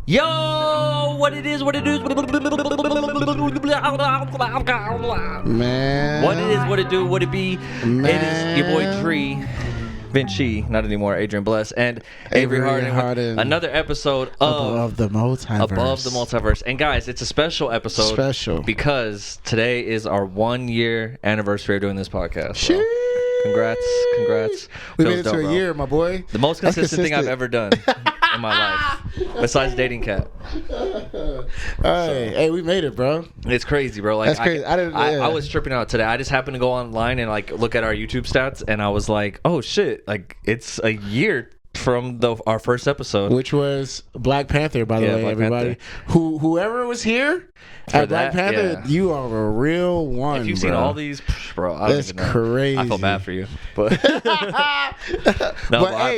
Yo, what it is, man. What it is, what it do, what it be. Man. It is your boy DriVinchi, not anymore, Adrian Blest, and Avery Harden. Another episode of the Multiverse. Above the Multiverse. And guys, it's a special episode. Because today is our 1 year anniversary of doing this podcast. Bro. Congrats. We made it to a year, my boy. The most consistent thing I've ever done in my life, besides dating Kat. Hey, we made it, bro. It's crazy, bro. Like, that's crazy. I was tripping out today. I just happened to go online and like look at our YouTube stats, and I was like, oh shit, like it's a year from our first episode, which was Black Panther, by the way, everybody. Whoever was here at Black Panther, you are a real one. If you've seen all these, bro, that's crazy. I feel bad for you, but hey,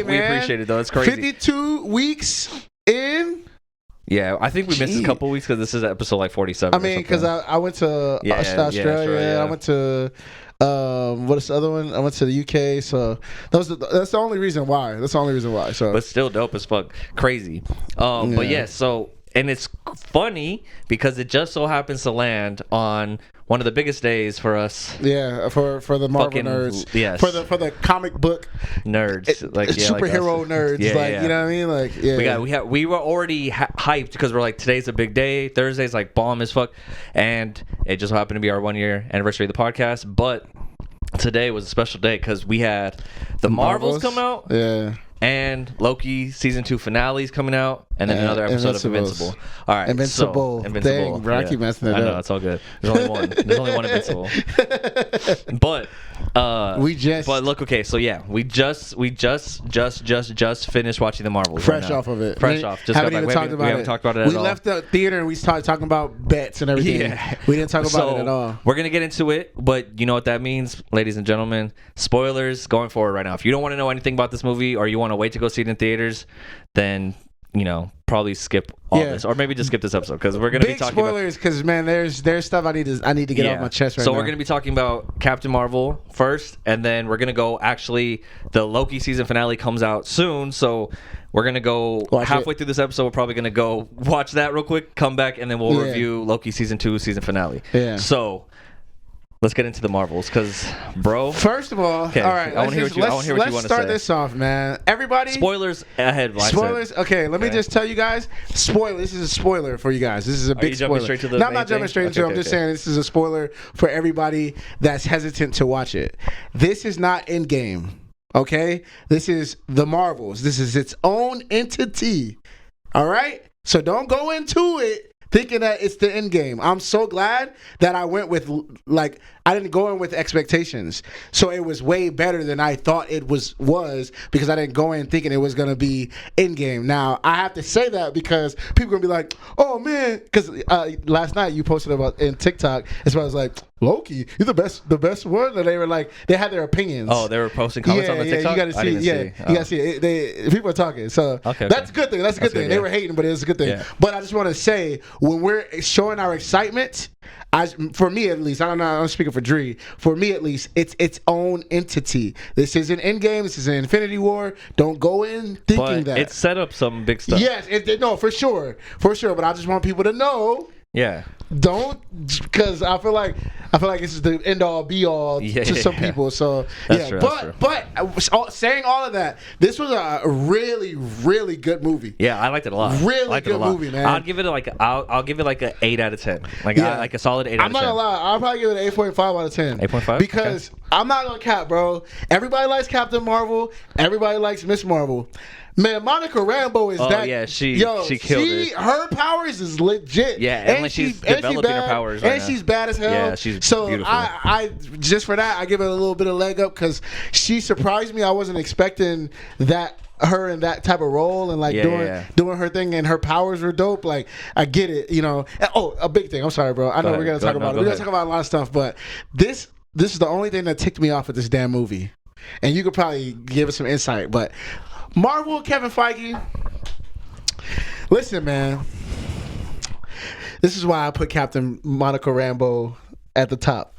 we appreciate it though. It's crazy. 52 weeks in. Yeah, I think we missed a couple weeks because this is episode like 47. I mean, because I went to Australia. I went to what's the other one? I went to the UK. So that's the only reason why. So, but still dope as fuck, crazy. But yeah, so. And it's funny because it just so happens to land on one of the biggest days for us. Yeah, for the Marvel nerds. Yes. For the comic book nerds, superhero nerds. You know what I mean? Like, yeah. We were already hyped because we're like, today's a big day. Thursday's like bomb as fuck, and it just happened to be our 1 year anniversary of the podcast. But today was a special day because we had the Marvels come out. Yeah. And Loki season 2 finales coming out, and then another episode of Invincible. All right, Invincible. Dang, bro, I keep messing it up. I know, it's all good. There's only one. There's only one Invincible. But look, okay, so yeah, we just finished watching the Marvels. Fresh off of it. Fresh off. Just haven't even talked about it. We haven't talked about it at all. We left the theater and we started talking about bets and everything. Yeah. We didn't talk about it at all. We're gonna get into it, but you know what that means, ladies and gentlemen. Spoilers going forward right now. If you don't want to know anything about this movie, or you want to wait to go see it in theaters, then probably skip all this, or maybe just skip this episode because we're gonna be talking spoilers. Because man, there's stuff I need to get off my chest right now. So we're gonna be talking about Captain Marvel first, and then we're gonna go. Actually, the Loki season finale comes out soon, so we're gonna go halfway through this episode. We're probably gonna go watch that real quick, come back, and then we'll review Loki season 2 season finale. Yeah. So. Let's get into the Marvels, because, bro. First of all, all right. I want to hear what you want to say. Let's start this off, man. Everybody. Spoilers ahead. Spoilers. Okay, let me just tell you guys. Spoiler. This is a spoiler for you guys. This is a big spoiler. Straight to the I'm not jumping straight into it. I'm just saying this is a spoiler for everybody that's hesitant to watch it. This is not Endgame. Okay? This is the Marvels. This is its own entity. All right? So don't go into it thinking that it's the end game. I'm so glad that I went with, I didn't go in with expectations. So it was way better than I thought it was because I didn't go in thinking it was going to be end game. Now, I have to say that because people are going to be like, oh, man. Because last night you posted about in TikTok, as well as like, Loki, you're the best one. And they were like, they had their opinions. Oh, they were posting comments on the TikTok? You got to see it. You got to see it. People are talking. So that's a good thing. That's a good thing. They were hating, but it's a good thing. Yeah. But I just want to say, when we're showing our excitement, for me at least, I don't know, I'm speaking for Dre. For me at least, it's its own entity. This isn't Endgame. This is an Infinity War. Don't go in thinking that. It set up some big stuff. Yes, no, for sure. But I just want people to know. Yeah. Don't, because I feel like this is the end all be all to some people. So that's true, but saying all of that, this was a really, really good movie. Yeah, I liked it a lot. Really good movie, man. I'll give it I'll give it like an 8 out of 10. Like a solid 8 out of 10. I'm not gonna lie. I'll probably give it an 8.5 out of 10. 8.5? Because I'm not gonna cap, bro. Everybody likes Captain Marvel. Everybody likes Miss Marvel. Man, Monica Rambeau is that. Yeah, she killed it. Her powers is legit. Yeah, and like she's developing her powers right now. She's bad as hell. Yeah, she's beautiful. I just for that, I give it a little bit of leg up because she surprised me. I wasn't expecting that. Her in that type of role and doing her thing, and her powers were dope. Like, I get it, Oh, a big thing. I'm sorry, bro. I know we're gonna talk about it. We're gonna talk about a lot of stuff, but this is the only thing that ticked me off with this damn movie. And you could probably give us some insight, but Marvel, Kevin Feige. Listen, man. This is why I put Captain Monica Rambeau at the top.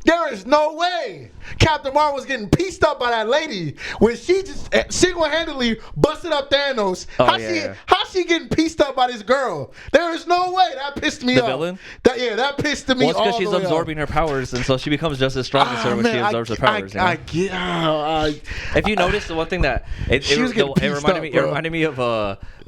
There is no way Captain Marvel was getting pieced up by that lady when she just single-handedly busted up Thanos. How she getting pieced up by by this girl. There is no way. That pissed me off. The villain? That pissed me off. Well, it's because she's absorbing her powers, and so she becomes just as strong as her when she absorbs her powers. I get. If you notice, the one thing that it reminded me of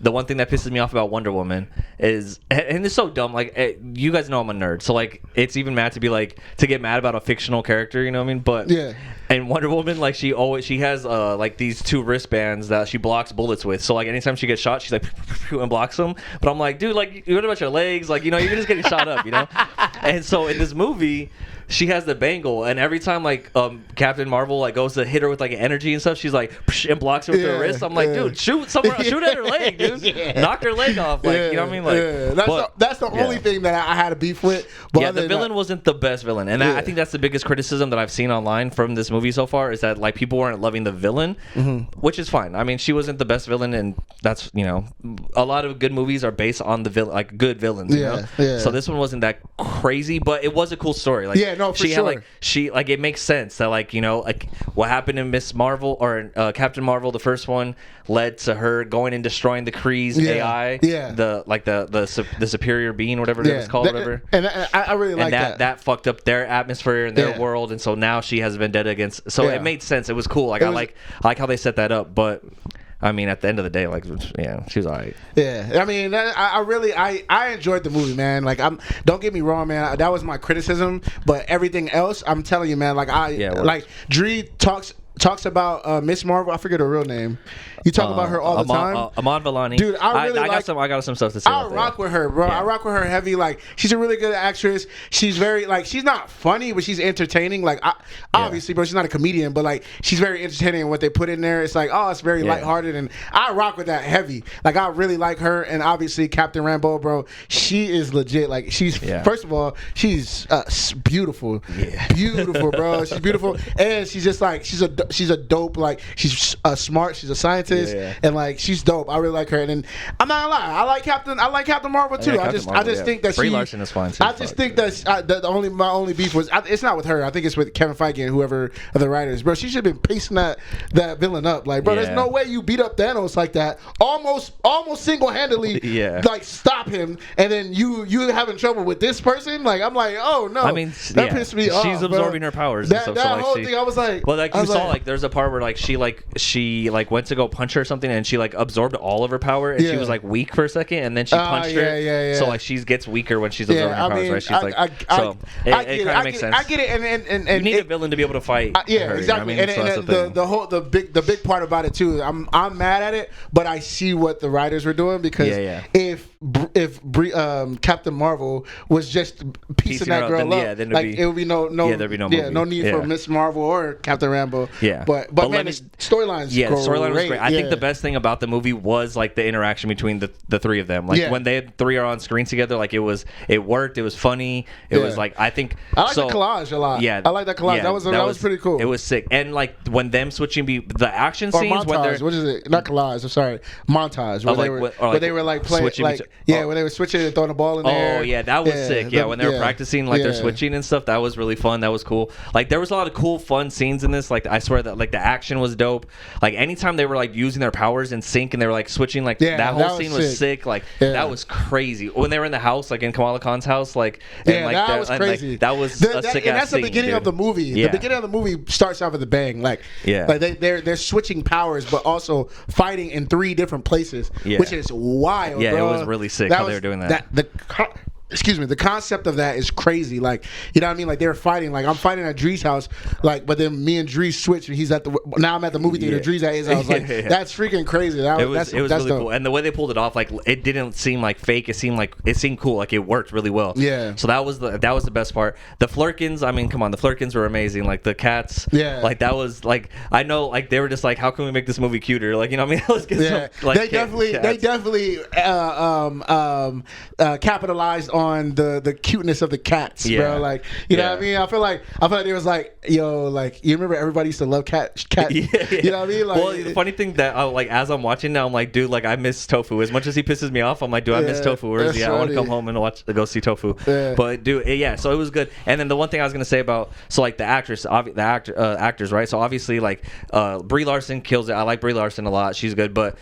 the one thing that pisses me off about Wonder Woman is, and it's so dumb. Like, you guys know I'm a nerd, so like it's even mad to get mad about a fictional character. You know what I mean? But yeah. And Wonder Woman, like she has like these 2 wristbands that she blocks bullets with. So like anytime she gets shot, she's like and blocks them. But I'm like, dude, like what about your legs? Like, you know, you're just getting shot up, you know. And so in this movie, she has the bangle, and every time like Captain Marvel like goes to hit her with like energy and stuff, she's like and blocks her with her wrist. I'm like, dude, shoot at her leg, dude. Knock her leg off, like you know what I mean? Like, that's the only thing that I had a beef with. But the villain wasn't the best villain, and I think that's the biggest criticism that I've seen online from this movie so far is that like people weren't loving the villain, which is fine. I mean, she wasn't the best villain, and that's, you know, a lot of good movies are based on the villain, like good villains. You know? So this one wasn't that crazy, but it was a cool story. Like, no, for she sure. had like it makes sense that like, you know, like what happened in Miss Marvel or Captain Marvel, the first one, led to her going and destroying the Kree's AI, the superior being, whatever it was called, whatever. And I really like that. That fucked up their atmosphere and their world, and so now she has vendetta against. So it made sense. It was cool. Like I like how they set that up, but. I mean, at the end of the day, like, yeah, she was all right. Yeah, I mean, I enjoyed the movie, man. Like, don't get me wrong, man. That was my criticism, but everything else, I'm telling you, man. Like, like Dre talks about Miss Marvel. I forget her real name. You talk about her all the time. Iman Vellani. Dude, I got some stuff to say. I rock with her, bro. Yeah. I rock with her heavy. Like, she's a really good actress. She's very, like, she's not funny, but she's entertaining. Like, obviously, bro, she's not a comedian, but like, she's very entertaining. And what they put in there, it's like, oh, it's very lighthearted, and I rock with that heavy. Like, I really like her, and obviously, Captain Rambeau, bro, she is legit. Like, she's first of all, she's beautiful, beautiful, bro. She's beautiful, and she's just like she's a dope. Like, she's smart. She's a scientist. And like, she's dope. I really like her. And then, I'm not gonna lie, I like Captain Marvel too. I just think that Brie Larson is fine too. I just think that my only beef was it's not with her. I think it's with Kevin Feige and whoever are the writers. Bro, she should have been pacing that villain up. Like, bro, there's no way you beat up Thanos like that. Almost single handedly. Like, stop him, and then you having trouble with this person. Like, I'm like, oh no. I mean, that pissed me off. She's absorbing her powers. That whole thing, I was like, well, like you saw, like there's a part where like she went to go punch her or something, and she like absorbed all of her power, and she was like weak for a second, and then she punched her. So like she gets weaker when she's absorbing her powers, right? She's it kind of makes sense. I get it, and you need a villain to be able to fight. Yeah, her, exactly. You know what I mean? And the big part about it too. I'm mad at it, but I see what the writers were doing, because if Captain Marvel was just piecing that girl up, like it would be no need for Miss Marvel or Captain Rambeau. But man, the storyline was great. I think the best thing about the movie was like the interaction between the 3 of them. Like when they 3 are on screen together, like it worked. It was funny. It was like, I like the collage a lot. Yeah, I like that collage. That was pretty cool. It was sick. And like when them switching the action scenes, montage, when they're, what is it? Not collage. I'm sorry, montage. Where they were like playing, when they were switching and throwing the ball in there. Oh yeah, that was sick. Yeah, when they were practicing, like they're switching and stuff, that was really fun. That was cool. Like there was a lot of cool, fun scenes in this. Like I swear that like the action was dope. Like anytime they were like using their powers in sync and they were like switching, like that whole scene was sick. Like that was crazy. When they were in the house, like in Kamala Khan's house, like that was crazy. That was a sick and ass that's the beginning of the movie. The beginning of the movie starts off with a bang. Like they're switching powers, but also fighting in 3 different places, which is wild. Yeah, bro. It was really sick how they were doing that. The concept of that is crazy. Like, you know what I mean? Like, they're fighting. Like, I'm fighting at Dre's house. Like, but then me and Dre switch, and he's now I'm at the movie theater. Dre's at his house. Like, that's freaking crazy. It was really dope. Cool. And the way they pulled it off, like, it didn't seem like fake. It seemed cool. Like, it worked really well. Yeah. So that was the best part. The Flurkins, I mean, come on, the Flurkins were amazing. Like the cats. Yeah. Like that was like, I know, like they were just like, how can we make this movie cuter? Like, you know what I mean? Let's get some, like, they definitely capitalized on the cuteness of the cats, bro. Like, you know what I mean? I feel like it was like, yo, like, you remember everybody used to love cat. You know what I mean? Like, well, the funny thing that like as I'm watching now, I'm like, dude, like I miss Tofu as much as he pisses me off. I'm like, dude, I miss Tofu. Where is he? I want to come home and go see Tofu. But dude, so it was good. And then the one thing I was gonna say about like the actors, right? So obviously like Brie Larson kills it. I like Brie Larson a lot. She's good. But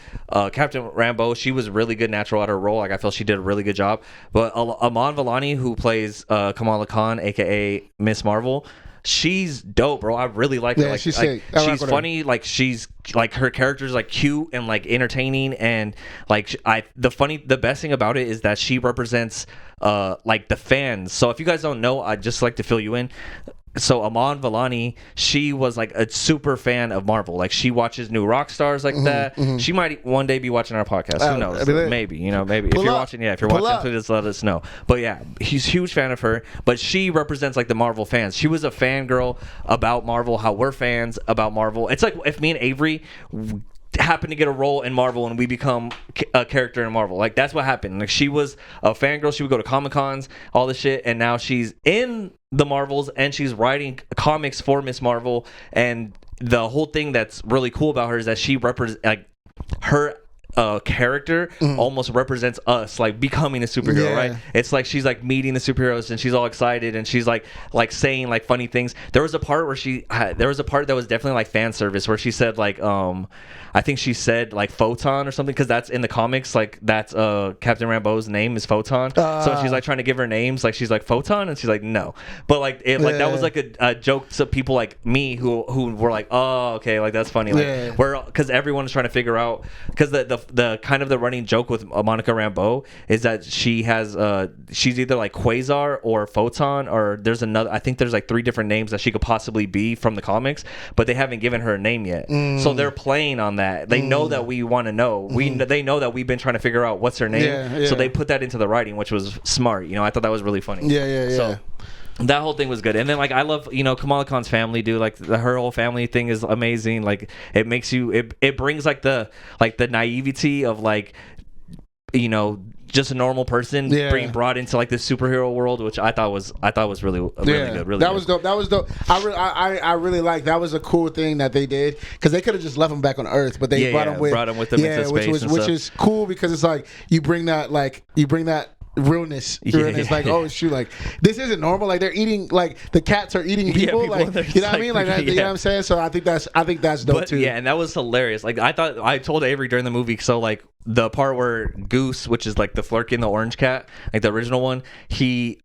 Captain Rambeau, she was really good natural at her role. Like I feel she did a really good job. But Aman Vellani, who plays Kamala Khan, aka Miss Marvel, she's dope, bro. I really like her. Like, she's funny. Like she's like her character's like cute and like entertaining, and like the best thing about it is that she represents like the fans. So if you guys don't know, I'd just like to fill you in. So Aman Vellani, she was like a super fan of Marvel. Like she watches new rock stars like that. She might one day be watching our podcast. Who knows? Maybe, maybe. If you're watching, please let us know. But yeah, he's a huge fan of her. But she represents like the Marvel fans. She was a fangirl about Marvel, how we're fans about Marvel. It's like if me and Avery happen to get a role in Marvel and we become a character in Marvel. Like that's what happened. Like she was a fangirl. She would go to Comic-Cons, all this shit, and now she's in the Marvels and she's writing comics for Miss Marvel. And the whole thing that's really cool about her is that she represents like her character almost represents us like becoming a superhero, right? It's like she's like meeting the superheroes and she's all excited and she's like saying like funny things. There was a part that was definitely like fan service where she said like I think she said like Photon or something, because that's in the comics, like that's Captain Rambeau's name is Photon. So she's like trying to give her names, like she's like Photon and she's like no, but like like that was like a joke to people like me who were like, oh okay, like that's funny, like we're because everyone is trying to figure out, because the kind of the running joke with Monica Rambeau is that she has she's either like Quasar or Photon, or there's another, I think there's like 3 different names that she could possibly be from the comics, but they haven't given her a name yet. So they're playing on that. They know that we want to know. They know that we've been trying to figure out what's her name. So they put that into the writing, which was smart. I thought that was really funny. So that whole thing was good. And then like I love Kamala Khan's family, dude. Like her whole family thing is amazing. Like it makes you it brings like the naivety of like just a normal person being brought into like this superhero world, which I thought was really good. Really, that was dope. That was dope. I really like that. Was a cool thing that they did, because they could have just left him back on Earth, but they brought him with them into space, which is cool, because it's like you bring that realness. Like, oh shoot, like this isn't normal. Like they're eating, like the cats are eating people. Like you know what I mean? Like you know what I'm saying? So I think that's dope too. Yeah, and that was hilarious. Like I told Avery during the movie, so like the part where Goose, which is like the Flurkin, the orange cat, like the original one, he's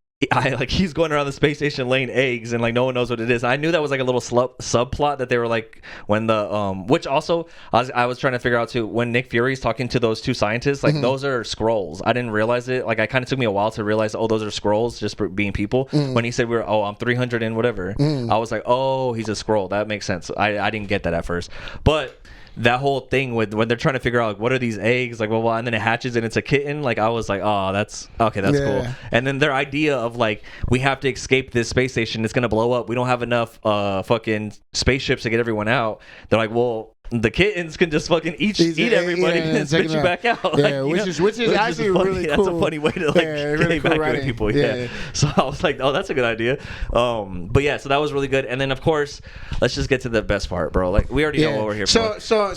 going around the space station laying eggs, and like no one knows what it is. I knew that was like a little subplot that they were like when the which also I was trying to figure out too, when Nick Fury's talking to those 2 scientists, like those are Skrulls. I didn't realize it. Like I kind of took me a while to realize, oh, those are Skrulls just for being people. When he said I'm 300 and whatever, I was like, oh, he's a Skrull. That makes sense. I didn't get that at first, but that whole thing with when they're trying to figure out like what are these eggs, like well, and then it hatches and it's a kitten, like I was like, oh, that's okay, that's cool. And then their idea of like, we have to escape this space station, it's gonna blow up, we don't have enough fucking spaceships to get everyone out. They're like, well, the kittens can just fucking eat everybody and spit you back out. Yeah, like, which is actually really cool. That's a funny way to like evacuate people. Yeah. So I was like, oh, that's a good idea. But yeah, so that was really good. And then of course, let's just get to the best part, bro. Like we already know what we're here for. So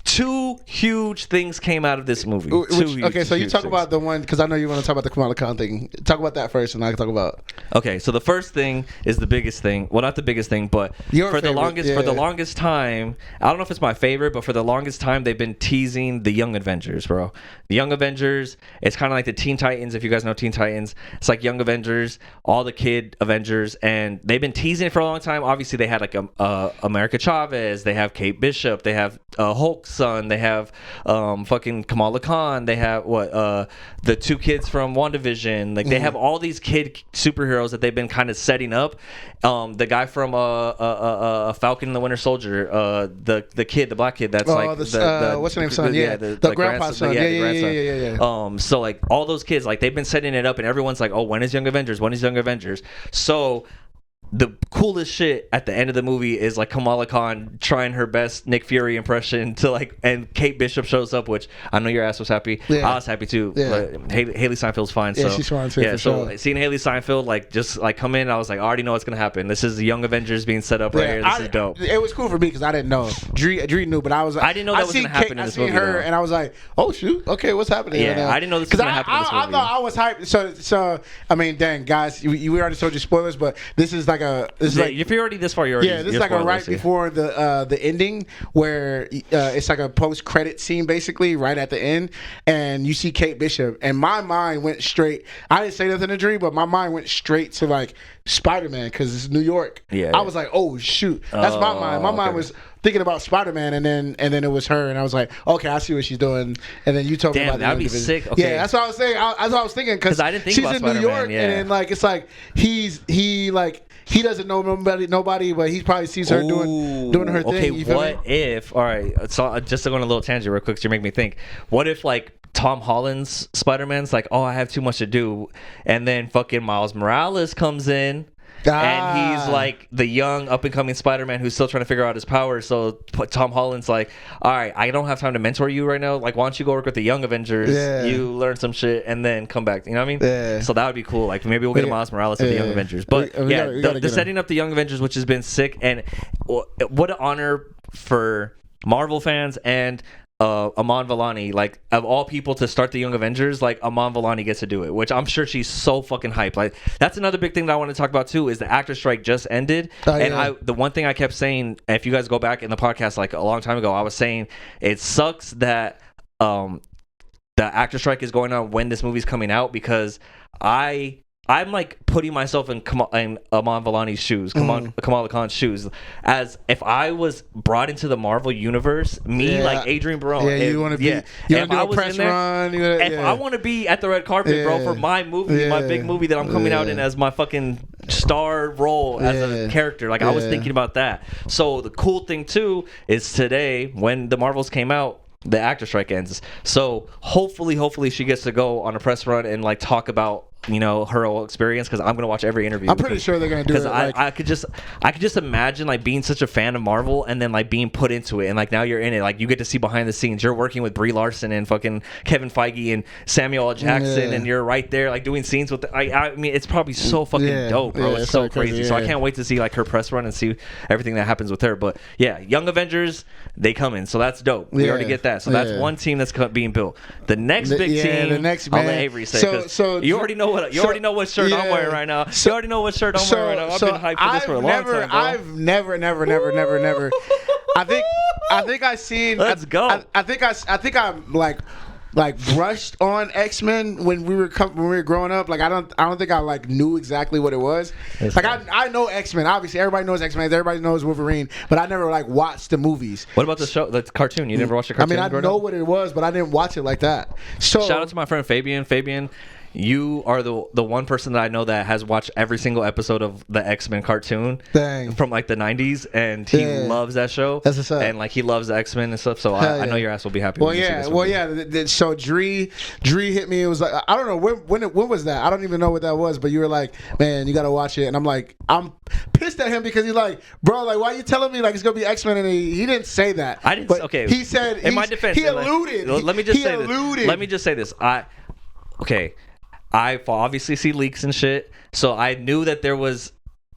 two huge things came out of this movie. So you talk about the one, because I know you want to talk about the Kamala Khan thing. Talk about that first, and I can talk about. Okay, so the first thing is the biggest thing. Well, not the biggest thing, but for the longest time, I don't know if it's my favorite, but for the longest time, they've been teasing the Young Avengers, bro. The Young Avengers, it's kind of like the Teen Titans, if you guys know Teen Titans. It's like Young Avengers, all the kid Avengers, and they've been teasing it for a long time. Obviously, they had like America Chavez, they have Kate Bishop, they have Hulk's son, they have fucking Kamala Khan, they have the 2 kids from WandaVision. Like they have all these kid superheroes that they've been kind of setting up. The guy from Falcon and the Winter Soldier, the kid, the black kid, that's like the what's her name's son? The grandpa's son. Yeah. So like all those kids, like they've been setting it up, and everyone's like, oh, when is Young Avengers? When is Young Avengers? So the cool coolest shit at the end of the movie is like Kamala Khan trying her best Nick Fury impression to like, and Kate Bishop shows up, which I know your ass was happy. I was happy too. But Haley Steinfeld's fine. Yeah, so she's fine too. yeah, for so sure. seeing Haley Steinfeld like just like come in, I was like, I already know what's gonna happen. This is the Young Avengers being set up right here. This is dope. It was cool for me because I didn't know. Dree knew, but I was like, I didn't know that was gonna happen in this movie. I seen her and I was like, oh shoot, okay, what's happening? Yeah, I didn't know this was gonna happen in this movie. I thought I was hyped. So I mean, dang guys, we already told you spoilers, but this is like if you're already this far, you're already this is like right before the ending where it's like a post credit scene basically right at the end, and you see Kate Bishop, and my mind went straight. I didn't say nothing to Dree, but my mind went straight to like Spider-Man because it's New York. I was like, oh shoot, that's my mind. My mind was thinking about Spider-Man, and then it was her, and I was like, okay, I see what she's doing. And then you told me about that'd be sick. Okay. Yeah, that's what I was saying. That's what I was thinking because I didn't think she's about in New Spider-Man, York, and then like it's like he doesn't know nobody, but he probably sees her doing her thing. Okay, You feel what me? if? All right, so just to go on a little tangent real quick, to make me think. What if like Tom Holland's Spider-Man's like, oh, I have too much to do, and then fucking Miles Morales comes in. And he's like the young up and coming Spider-Man who's still trying to figure out his powers. So Tom Holland's like, all right, I don't have time to mentor you right now. Like, why don't you go work with the Young Avengers? You learn some shit and then come back. You know what I mean? Yeah. So that would be cool. Like maybe we'll get a Miles Morales of the Young Avengers. But the setting up the Young Avengers, which has been sick, and what an honor for Marvel fans and Aman Vellani, like of all people to start the Young Avengers, like Aman Vellani gets to do it, which I'm sure she's so fucking hyped. Like that's another big thing that I want to talk about too is the actor strike just ended, the one thing I kept saying, if you guys go back in the podcast like a long time ago, I was saying it sucks that the actor strike is going on when this movie's coming out because I'm like putting myself in Aman Vellani's shoes, Kamala Khan's shoes, as if I was brought into the Marvel universe, like Adrian Barone. Yeah, you want to be. You want to do a press run. I want to be at the red carpet, bro, for my movie, my big movie that I'm coming out in as my fucking star role as a character. Like I was thinking about that. So the cool thing too is today when the Marvels came out, the actor strike ends. So hopefully she gets to go on a press run and like talk about her whole experience because I'm gonna watch every interview. I'm pretty sure they're gonna do it. Because I could just imagine like being such a fan of Marvel and then like being put into it and like now you're in it. Like you get to see behind the scenes. You're working with Brie Larson and fucking Kevin Feige and Samuel L. Jackson and you're right there like doing scenes with. I mean it's probably so fucking dope, bro. It's so crazy. So I can't wait to see like her press run and see everything that happens with her. But yeah, Young Avengers, they come in, so that's dope. We already get that. So that's one team that's being built. The next big team, the next I'll let Avery say. So you already know what what shirt I'm wearing right now. You already know what shirt I'm wearing right now. I've been hyped for this for a long time, bro. I've never. I think I seen. Let's go. I think I'm like brushed on X-Men when we were growing up. Like I don't think I like knew exactly what it was. Like I know X-Men. Obviously, everybody knows X-Men. Everybody knows Wolverine. But I never like watched the movies. What about the show, the cartoon? You never watched the cartoon? I mean, I know what it was, but I didn't watch it like that. So shout out to my friend Fabian. Fabian, you are the one person that I know that has watched every single episode of the X-Men cartoon from like the 90s, and he loves that show. That's what's up. And like he loves the X-Men and stuff. So I know your ass will be happy. So Dree hit me. It was like I don't know when was that? I don't even know what that was. But you were like, man, you gotta watch it. And I'm like, I'm pissed at him because he's like, bro, like why are you telling me like it's gonna be X-Men? And he didn't say that. I didn't. But okay. He said in my defense. He alluded. Let me just say this. I obviously see leaks and shit, so I knew that there was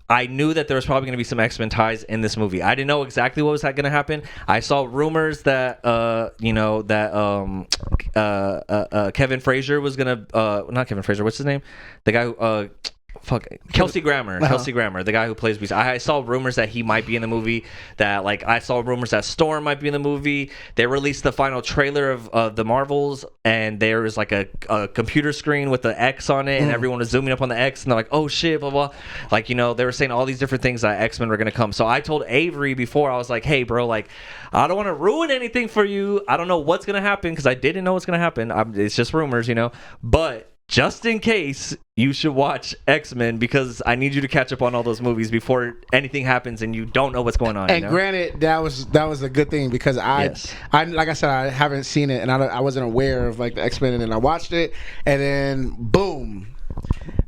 probably going to be some X-Men ties in this movie. I didn't know exactly what was going to happen. I saw rumors that Kevin Fraser was going to not Kevin Fraser, what's his name? The guy who Kelsey Grammer, the guy who plays Beast. I saw rumors that he might be in the movie. That like I saw rumors that Storm might be in the movie. They released the final trailer of the Marvels, and there was like a computer screen with the X on it, and everyone was zooming up on the X, and they're like, "Oh shit!" Blah blah. Like they were saying all these different things that X-Men were gonna come. So I told Avery before, I was like, "Hey, bro, like I don't want to ruin anything for you. I don't know what's gonna happen because I didn't know what's gonna happen. It's just rumors, but." Just in case, you should watch X-Men because I need you to catch up on all those movies before anything happens and you don't know what's going on. And granted, that was a good thing because I like I said, I haven't seen it and I wasn't aware of like the X-Men, and then I watched it and then boom,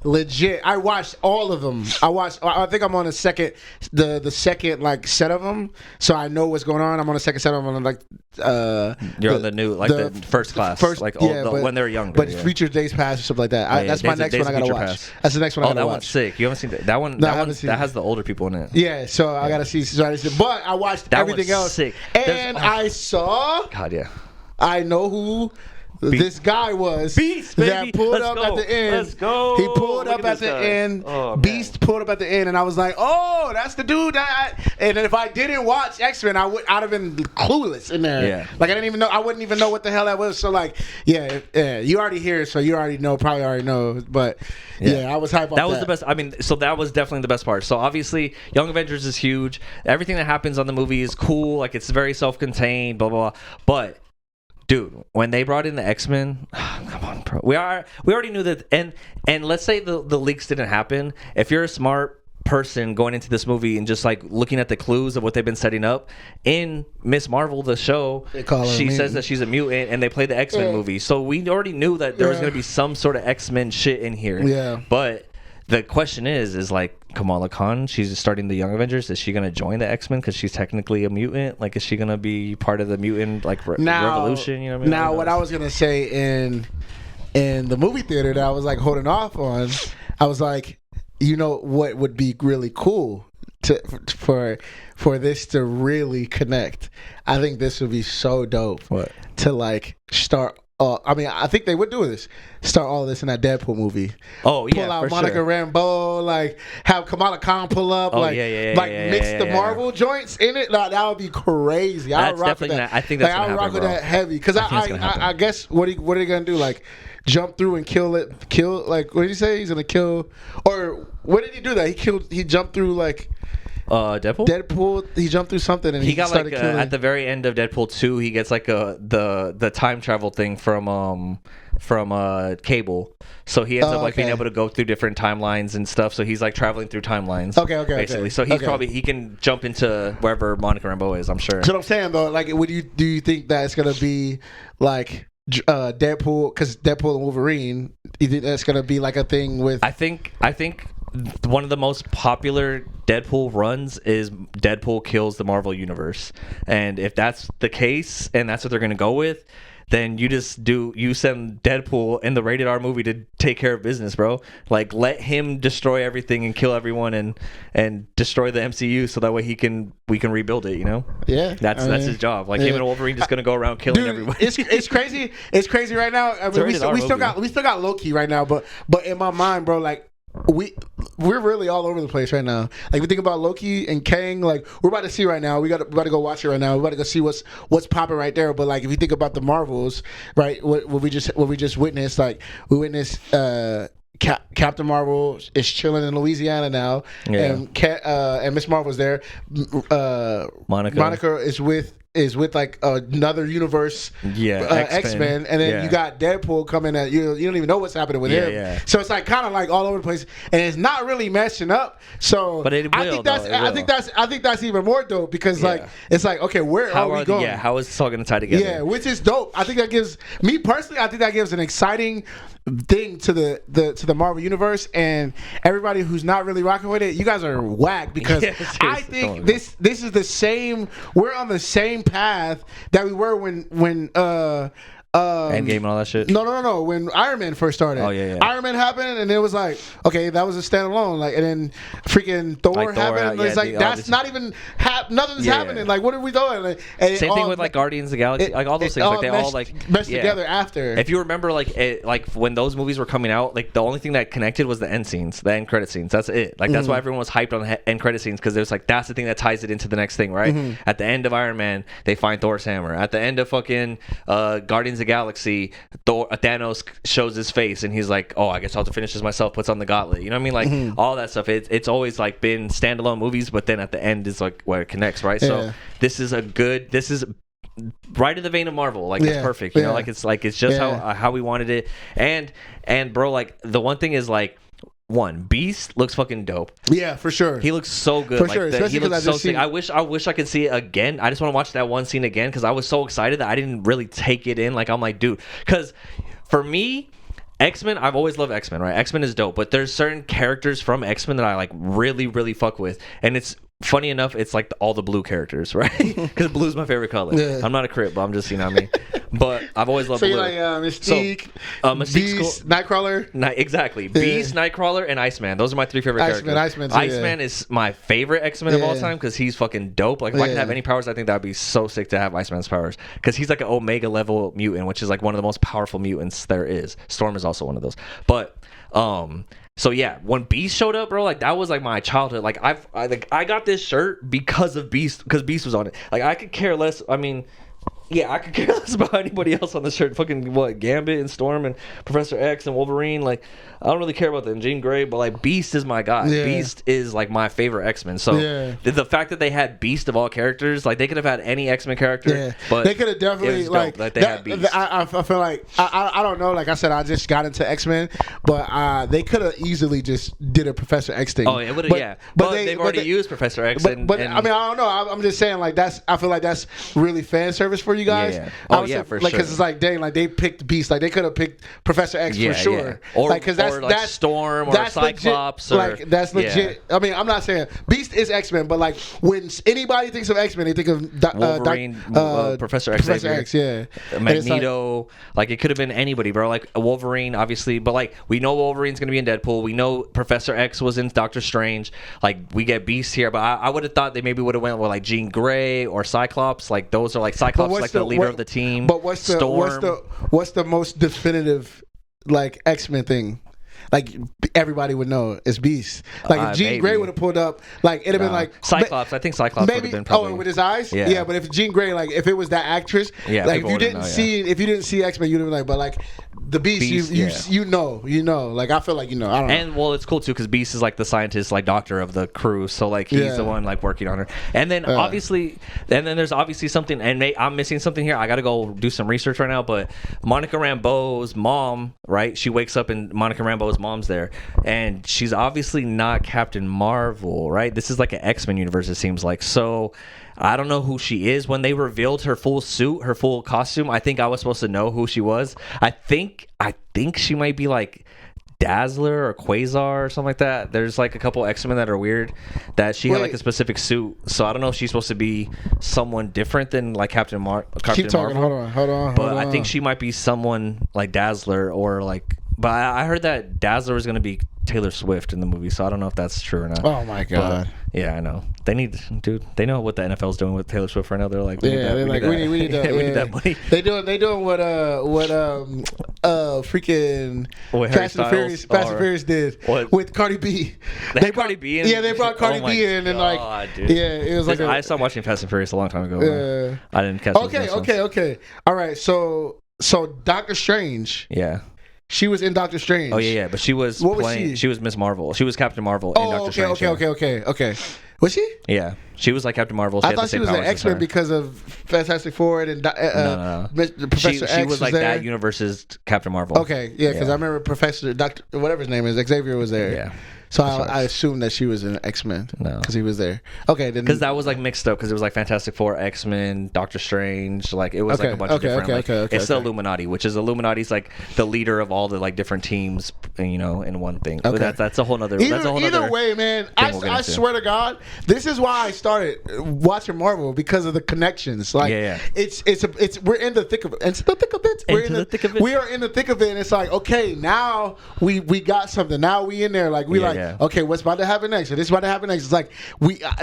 legit. I watched all of them. I think I'm on the second like set of them, so I know what's going on. I'm on the second set of them. I'm like, you're on the new the first class, when they're younger. But Future Days Past or something like that. That's my next one I gotta watch. Past. That's the next one I gotta watch. That one's sick. You haven't seen that one? That has the older people in it. Yeah, so I gotta see. But I watched everything else, sick. And I saw. God, yeah. I know who this guy was. Beast, baby. That pulled up at the end. Let's go. He pulled up at the end. Oh, Beast pulled up at the end, and I was like, "Oh, that's the dude that." And if I didn't watch X-Men, I'd have been clueless in there. Yeah. Like I didn't even know. I wouldn't even know what the hell that was. So like, yeah. You already here, so you already know. Probably already know. But yeah, I was hyped. That was the best. I mean, so that was definitely the best part. So obviously, Young Avengers is huge. Everything that happens on the movie is cool. Like it's very self-contained. Blah blah blah. But dude, when they brought in the X-Men, come on, bro. We already knew that, and let's say the leaks didn't happen. If you're a smart person going into this movie and just like looking at the clues of what they've been setting up in Miss Marvel, the show, she says that she's a mutant, and they play the X-Men movie. So we already knew that there was going to be some sort of X-Men shit in here. Yeah. But the question is like Kamala Khan, she's starting the Young Avengers. Is she going to join the X-Men because she's technically a mutant? Like, is she going to be part of the mutant revolution? You know what I mean? Now, what I was going to say in the movie theater that I was like holding off on, I was like, you know what would be really cool for this to really connect? I think this would be so dope. What? To like start. I mean, I think they would do this. Start all this in that Deadpool movie. Oh yeah, pull out for Monica sure. Rambeau, like have Kamala Khan pull up, mix the Marvel joints in it. Like, that would be crazy. I would rock with that. I think that's I would rock with that heavy because I guess what are they gonna do? Like jump through and kill like what did he say? He's gonna kill, or what did he do? That he jumped through like. Deadpool. He jumped through something and he got started like killing. at the very end of Deadpool 2, he gets like the time travel thing from Cable. So he ends up like being able to go through different timelines and stuff. So he's like traveling through timelines. Okay. Basically, so he's probably he can jump into wherever Monica Rambeau is. I'm sure. So what I'm saying though, like, do you think that it's gonna be like Deadpool? Because Deadpool and Wolverine, you think that's gonna be like a thing with? I think one of the most popular Deadpool runs is Deadpool kills the Marvel Universe. And if that's the case and that's what they're going to go with, then you send Deadpool in the rated R movie to take care of business, bro. Like, let him destroy everything and kill everyone and destroy the MCU so that way we can rebuild it, you know? Yeah. That's his job. Like, him and Wolverine just going to go around killing everybody. It's crazy. It's crazy right now. I mean, we still got Loki right now, but in my mind, bro, like, we're really all over the place right now. Like we think about Loki and Kang, like we're about to see right now. We're about to go watch it right now. We're about to go see what's popping right there. But like if you think about the Marvels, right? What we just witnessed, like we witnessed Captain Marvel is chilling in Louisiana now, and Miss Marvel's there. Monica is with like another universe, X-Men, and then you got Deadpool coming at you. You don't even know what's happening with him. Yeah. So it's like kind of like all over the place, and it's not really meshing up. So, but it will. I think that's even more dope because like it's like okay, where are we going? Yeah, how is this all going to tie together? Yeah, which is dope. I think that gives me personally. I think that gives an exciting thing to the Marvel universe, and everybody who's not really rocking with it, you guys are whack because I think this is the same. We're on the same path that we were when Endgame and all that shit. No. When Iron Man first started, Iron Man happened, and it was like, okay, that was a standalone. Like, and then freaking Thor happened. It's like that's not even nothing's happening. Like, what are we doing? Like, same thing with like Guardians of the Galaxy, like all those things. Like they all like meshed together after. If you remember, like when those movies were coming out, like the only thing that connected was the end scenes, the end credit scenes. That's it. Like that's why everyone was hyped on the end credit scenes because it was like that's the thing that ties it into the next thing, right? At the end of Iron Man, they find Thor's hammer. At the end of fucking Guardians of the Galaxy, Thanos shows his face and he's like, oh, I guess I'll have to finish this myself, puts on the gauntlet, you know what I mean? Like all that stuff, it's always like been standalone movies, but then at the end is like where it connects, right? So this is right in the vein of Marvel. Like it's perfect, you know, like it's just how we wanted it. And bro, like the one thing is like, Beast looks fucking dope. Yeah, for sure. He looks so good. For sure. He looks so sick. I wish I could see it again. I just want to watch that one scene again because I was so excited that I didn't really take it in. Like I'm like, dude, because for me, X-Men, I've always loved X-Men, right? X-Men is dope, but there's certain characters from X-Men that I like really, really fuck with. And it's funny enough, it's like all the blue characters, right? Because blue's my favorite color. Yeah. I'm not a Crip, but I'm just, you know what I mean? But I've always loved blue. So you're like Mystique, Beast, cool. Nightcrawler? Exactly. Beast, Nightcrawler, and Iceman. Those are my 3 favorite characters. Iceman is my favorite X-Men of all time because he's fucking dope. Like, if I could have any powers, I think that would be so sick to have Iceman's powers. Because he's like an Omega level mutant, which is like one of the most powerful mutants there is. Storm is also one of those. But so yeah, when Beast showed up, bro, like that was like my childhood. Like I got this shirt because of Beast, because Beast was on it. Like I could care less. I mean, yeah, I could care less about anybody else on the shirt. Fucking what, Gambit and Storm and Professor X and Wolverine. Like I don't really care about them. Jean Grey, but like Beast is my guy. Yeah. Beast is like my favorite X-Men. So the fact that they had Beast of all characters, like they could have had any X-Men character, but they could have definitely like they had Beast. I feel like I don't know. Like I said, I just got into X-Men, but they could have easily just did a Professor X thing. Oh, it would have, yeah. But they've already used Professor X. But I mean, I don't know. I'm just saying, like I feel like that's really fan service for you guys. Yeah. Oh yeah, for like, sure. Because it's like, dang, like they picked Beast. Like they could have picked Professor X for sure. Yeah. Or like, that's Storm or that's Cyclops. Legit, like that's legit. I mean, I'm not saying Beast is X-Men, but like when anybody thinks of X-Men, they think of Wolverine, Professor X, yeah, Magneto. Like it could have been anybody, bro. Like Wolverine, obviously, but like we know Wolverine's gonna be in Deadpool. We know Professor X was in Doctor Strange. Like we get Beast here, but I would have thought they maybe would have went with like Jean Grey or Cyclops. Like those are like Cyclops, like the leader of the team. But what's the most definitive like X-Men thing? Like everybody would know it's Beast. Like if Jean Grey would have pulled up, like it'd have been like Cyclops. I think Cyclops would have been probably. Oh, with his eyes. Yeah. But if Jean Grey, like if it was that actress, like if you didn't see X-Men, you'd have been like, but like the Beast, you know. Like I feel like I don't know. And well, it's cool too because Beast is like the scientist, like doctor of the crew. So like he's the one like working on her. And then there's obviously something. And I'm missing something here. I got to go do some research right now. But Monica Rambeau's mom, right? She wakes up and Monica Rambeau's mom's there, and she's obviously not Captain Marvel, right? This is like an X-Men universe, it seems like. So I don't know who she is. When they revealed her full suit, her full costume, I think I was supposed to know who she was. I think she might be like Dazzler or Quasar or something like that. There's like a couple X-Men that are weird that she had like a specific suit. So I don't know if she's supposed to be someone different than like Captain Marvel. Keep talking. Hold on. But I think she might be someone like Dazzler or like. But I heard that Dazzler was going to be Taylor Swift in the movie, so I don't know if that's true or not. Oh my god! But, yeah, I know. They know what the NFL's doing with Taylor Swift right now. They're like, we need that money. They doing what freaking Fast and Furious did with Cardi B. They brought Cardi B in. Yeah, they brought Cardi B in, and like, dude. It was like I stopped watching Fast and Furious a long time ago. I didn't catch. Okay. All right, so Doctor Strange. Yeah. She was in Doctor Strange. Oh yeah, but she was she was Miss Marvel. She was Captain Marvel in Doctor Strange. Okay. Was she? Yeah, she was like Captain Marvel. I thought she was an X-Men because of Fantastic Four and no. Professor X. She was like that universe's Captain Marvel. Okay, yeah, because I remember Professor Doctor whatever his name is, Xavier was there. Yeah. So I assumed that she was an X-Men. No, because he was there. Okay, then because that was like mixed up because it was like Fantastic Four, X-Men, Doctor Strange. Like it was like a bunch of different. It's the Illuminati, which is Illuminati's like the leader of all the like different teams, in one thing. Okay. But that's a whole nother. Either way, man, I swear to God, this is why I started watching Marvel because of the connections. Like, it's we're in the thick of it. It's the thick of it. We're in the thick of it. We are in the thick of it, and it's like, okay, now we got something. Now we in there. Like we okay, what's about to happen next? Or this is about to happen next. It's like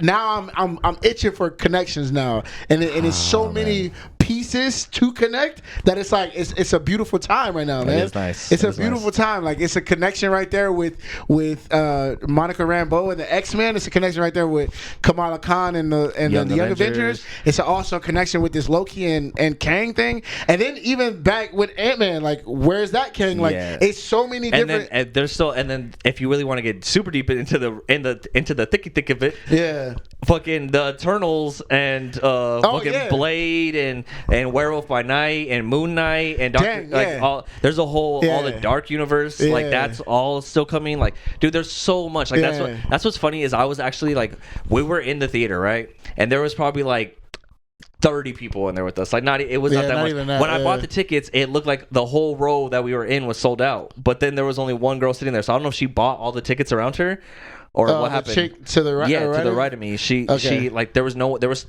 now I'm itching for connections now, and it's so many pieces to connect that it's like it's a beautiful time right now, man. It is nice. It's a beautiful time. Like it's a connection right there with Monica Rambeau and the X-Men. It's a connection right there with Kamala Khan and the Young Avengers. It's also a connection with this Loki and Kang thing, and then even back with Ant-Man. Like where's that Kang? Like it's so many different. And there's still if you really want to get super deep into the thick of it, fucking the Eternals and Blade and Werewolf by Night and Moon Knight and there's a whole all the Dark universe, like that's all still coming. Like, dude, there's so much. Like that's what's funny is I was actually like, we were in the theater, right, and there was probably like 30 people in there with us. Like it was not that much. When I bought the tickets, it looked like the whole row that we were in was sold out. But then there was only one girl sitting there, so I don't know if she bought all the tickets around her. Or what happened? Chick to the right, to the right of me. She like there was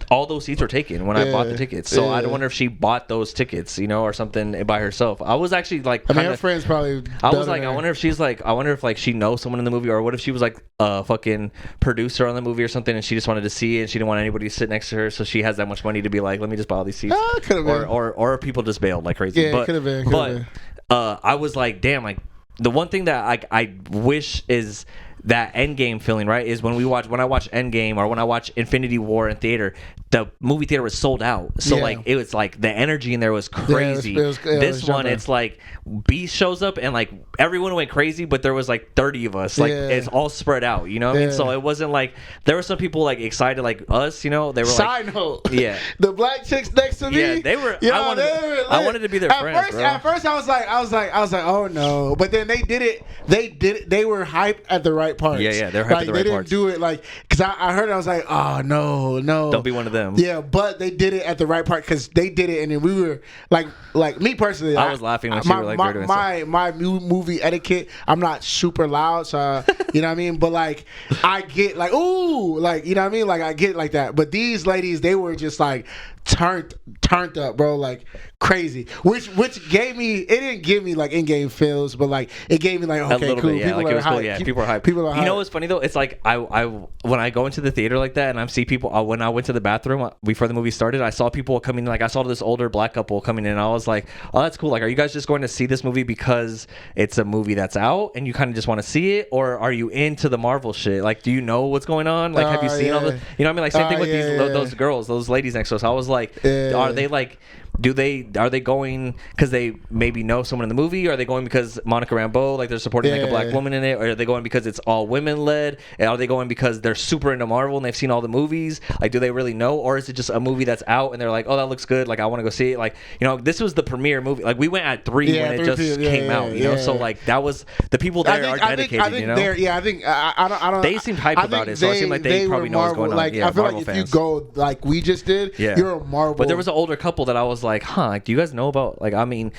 all those seats were taken when I bought the tickets. So I wonder if she bought those tickets, or something by herself. I was actually like, I mean, her friends probably. I was like, I wonder if like she knows someone in the movie, or what if she was like a fucking producer on the movie or something, and she just wanted to see it, and she didn't want anybody to sit next to her, so she has that much money to be like, let me just buy all these seats. Could have been. Or people just bailed like crazy. Yeah, could have been. But I was like, damn, like the one thing that I wish is that Endgame feeling, right, is when I watch Endgame or when I watch Infinity War in theater, the movie theater was sold out. So like it was like the energy in there was crazy. This one, it's like Beast shows up and like everyone went crazy, but there was like 30 of us. Like it's all spread out, you know what I mean? So it wasn't like there were some people like excited like us, they were Side like note. Yeah. The black chicks next to me. Yeah, they were I wanted to be their friends, bro. At first I was like, oh no. But then they did it. They were hyped at the right parts. Yeah, they're hyped at the right parts. They didn't do it like, because I heard it, I was like, oh no. Don't be one of them. Yeah, but they did it at the right part, because they did it, and then we were like me personally, I was laughing when she were like doing my movie etiquette, I'm not super loud, so you know what I mean, but like I get like, ooh, like, you know what I mean, like I get like that. But these ladies, they were just like turned up, bro, like crazy, which gave me, it didn't give me like in-game feels, but like it gave me like, okay, cool, bit, people like are hyped. Cool. Yeah, people are hyped. People are hyped. You know what's funny though? It's like I when I go into the theater like that and I see people, when I went to the bathroom before the movie started, I saw people coming, like I saw this older black couple coming in, and I was like, oh, that's cool. Like, are you guys just going to see this movie because it's a movie that's out and you kind of just want to see it, or are you into the Marvel shit? Like, do you know what's going on? Like, have you seen all the, you know what I mean? Like, same thing with those girls, those ladies next to us. I was like, are they like, are they going because they maybe know someone in the movie? Or are they going because Monica Rambeau, like they're supporting like a black woman in it? Or are they going because it's all women led? And are they going because they're super into Marvel and they've seen all the movies? Like, do they really know? Or is it just a movie that's out and they're like, oh, that looks good, like I want to go see it? Like, this was the premiere movie. Like, we went at 3 when it just came out, you know? So like, that was, the people there are dedicated, I think I don't they seemed hyped about it, so it seemed like they probably know what's going on. Like, I feel like if you go like we just did, you're a Marvel. But there was an older couple that I was like, huh, do you guys know about, like, I mean,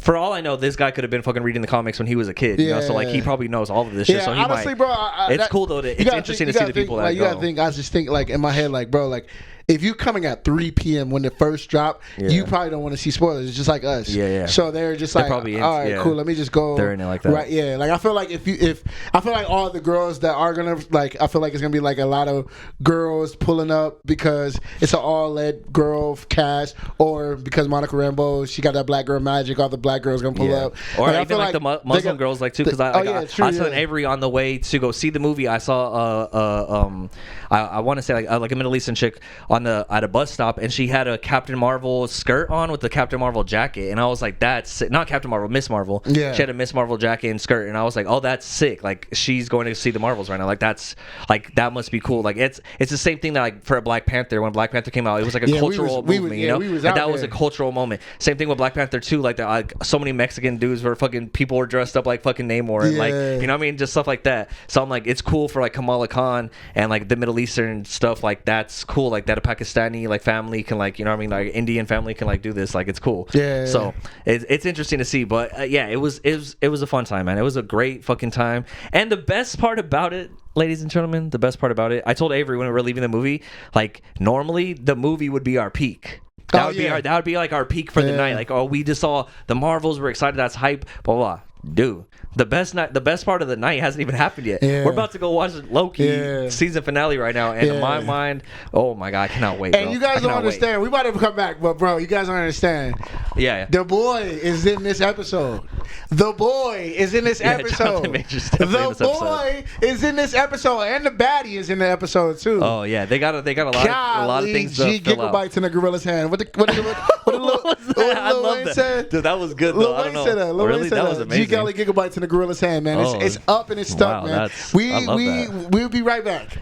for all I know, this guy could have been fucking reading the comics when he was a kid, you know? So like, he probably knows all of this shit. So he honestly, bro, it's cool though. It's interesting to see the people that go. You gotta think. I just think like in my head, like, bro, like, if you coming at 3 p.m. when the first drop, you probably don't want to see spoilers. It's just like us. Yeah. So they're just like, probably all right, cool. Let me just go. They're in it like that. Right. Yeah. Like, I feel like if I feel like all the girls that are gonna, like, I feel like it's gonna be like a lot of girls pulling up because it's an all-led girl cast, or because Monica Rambeau, she got that black girl magic. All the black girls gonna pull up. Or like, even like the Muslim girls, like, too. Because I saw Avery on the way to go see the movie. I saw I want to say like a Middle Eastern chick at a bus stop, and she had a Captain Marvel skirt on with the Captain Marvel jacket, and I was like, that's sick. Not Captain Marvel, Miss Marvel. Yeah. She had a Miss Marvel jacket and skirt, and I was like, oh, that's sick. Like, she's going to see the Marvels right now. Like, that's like, that must be cool. Like, it's the same thing that, like, for a Black Panther, when Black Panther came out, it was like a cultural movement, you know? And that was a cultural moment. Same thing with Black Panther 2. Like, so many Mexican dudes were fucking, people were dressed up like fucking Namor, and like, you know what I mean? Just stuff like that. So I'm like, it's cool for like Kamala Khan and like the Middle Eastern stuff. Like, that's cool. Like, that a Pakistani like family can, like, you know what I mean, like Indian family can like do this. Like, it's cool. So it's interesting to see. But it was a fun time, man. It was a great fucking time. And the best part about it, ladies and gentlemen, the best part about it, I told Avery when we were leaving the movie, like, normally the movie would be our peak. That would be like our peak for the night. Like, oh, we just saw the Marvels, we're excited, that's hype, blah blah. Dude, the best part of the night hasn't even happened yet. We're about to go watch Loki season finale right now, and in my mind, oh my god, I cannot wait. And you guys don't understand. We about to come back, but bro, you guys don't understand. The boy is in this episode. The boy is in this episode. The boy is in this episode, and the baddie is in the episode too. Oh yeah, they got a lot of things. G gigabytes in the gorilla's hand. What I love that. Dude, that was good though. I don't know. Really, that was amazing. Gigabytes in the gorilla's hand, man. It's up and it's stuck, man. We'll be right back.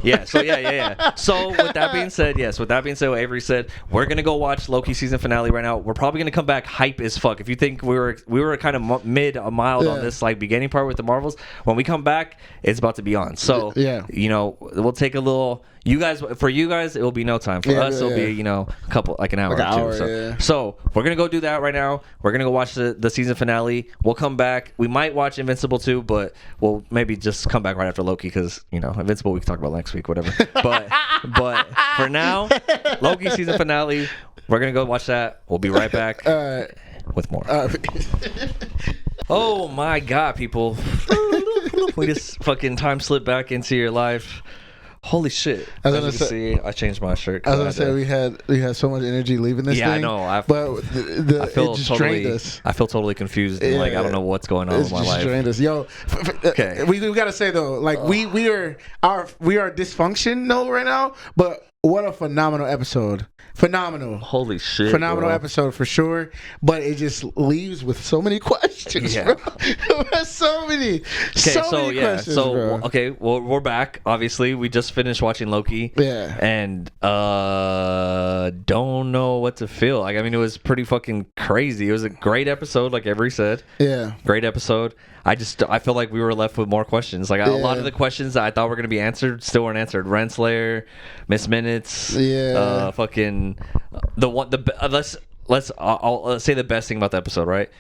So with that being said, what Avery said, we're gonna go watch Loki season finale right now. We're probably gonna come back hype as fuck. If you think we were kind of mild on this like beginning part with the Marvels, when we come back, it's about to be on. So we'll take a little you guys, it will be no time. For us, it'll be a couple, like an hour or two. So we're gonna go do that right now. We're gonna go watch the season finale. We'll come back. We might watch Invincible too, but we'll maybe just come back right after Loki because Invincible we can talk about next week, whatever. But for now, Loki season finale. We're gonna go watch that. We'll be right back with more. Oh my God, people! We just fucking time slipped back into your life. Holy shit! As you can see, I changed my shirt. I was gonna say we had so much energy leaving this thing. Yeah, I know. But it just drained us. I feel totally confused. And I don't know what's going on with my life. Drained us. Yo, okay. We gotta say though, like we are dysfunctional right now, but what a phenomenal episode. Phenomenal. Holy shit. Phenomenal episode for sure. But it just leaves with so many questions, bro. so many questions, bro. Okay, well, we're back. Obviously, we just finished watching Loki. Yeah. And don't know what to feel. Like, I mean, it was pretty fucking crazy. It was a great episode, like Avery said. Yeah. Great episode. I feel like we were left with more questions. Like a lot of the questions that I thought were gonna be answered still weren't answered. Renslayer, Miss Minutes, fucking I'll say the best thing about the episode, right?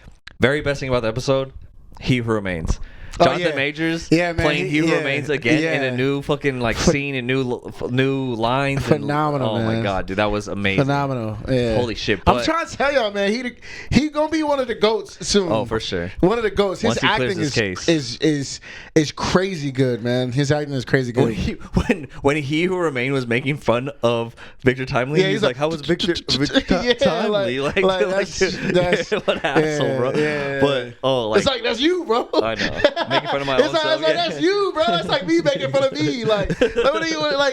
Very best thing about the episode, He Who Remains. Jonathan Majors playing He Who Remains again in a new fucking scene and new lines. Phenomenal, man. Oh my God, dude, that was amazing. Phenomenal. Yeah. Holy shit. I'm trying to tell y'all, man, he gonna be one of the GOATs soon. Oh, for sure. One of the GOATs. His acting is crazy good, man. His acting is crazy good. When He Who Remained was making fun of Victor Timely, he's like, how was Victor Timely? Like that's what asshole, bro. Yeah. But it's like, that's you, bro. I know. Making fun of my own self. It's like, that's you, bro. That's like me making fun of me. Like,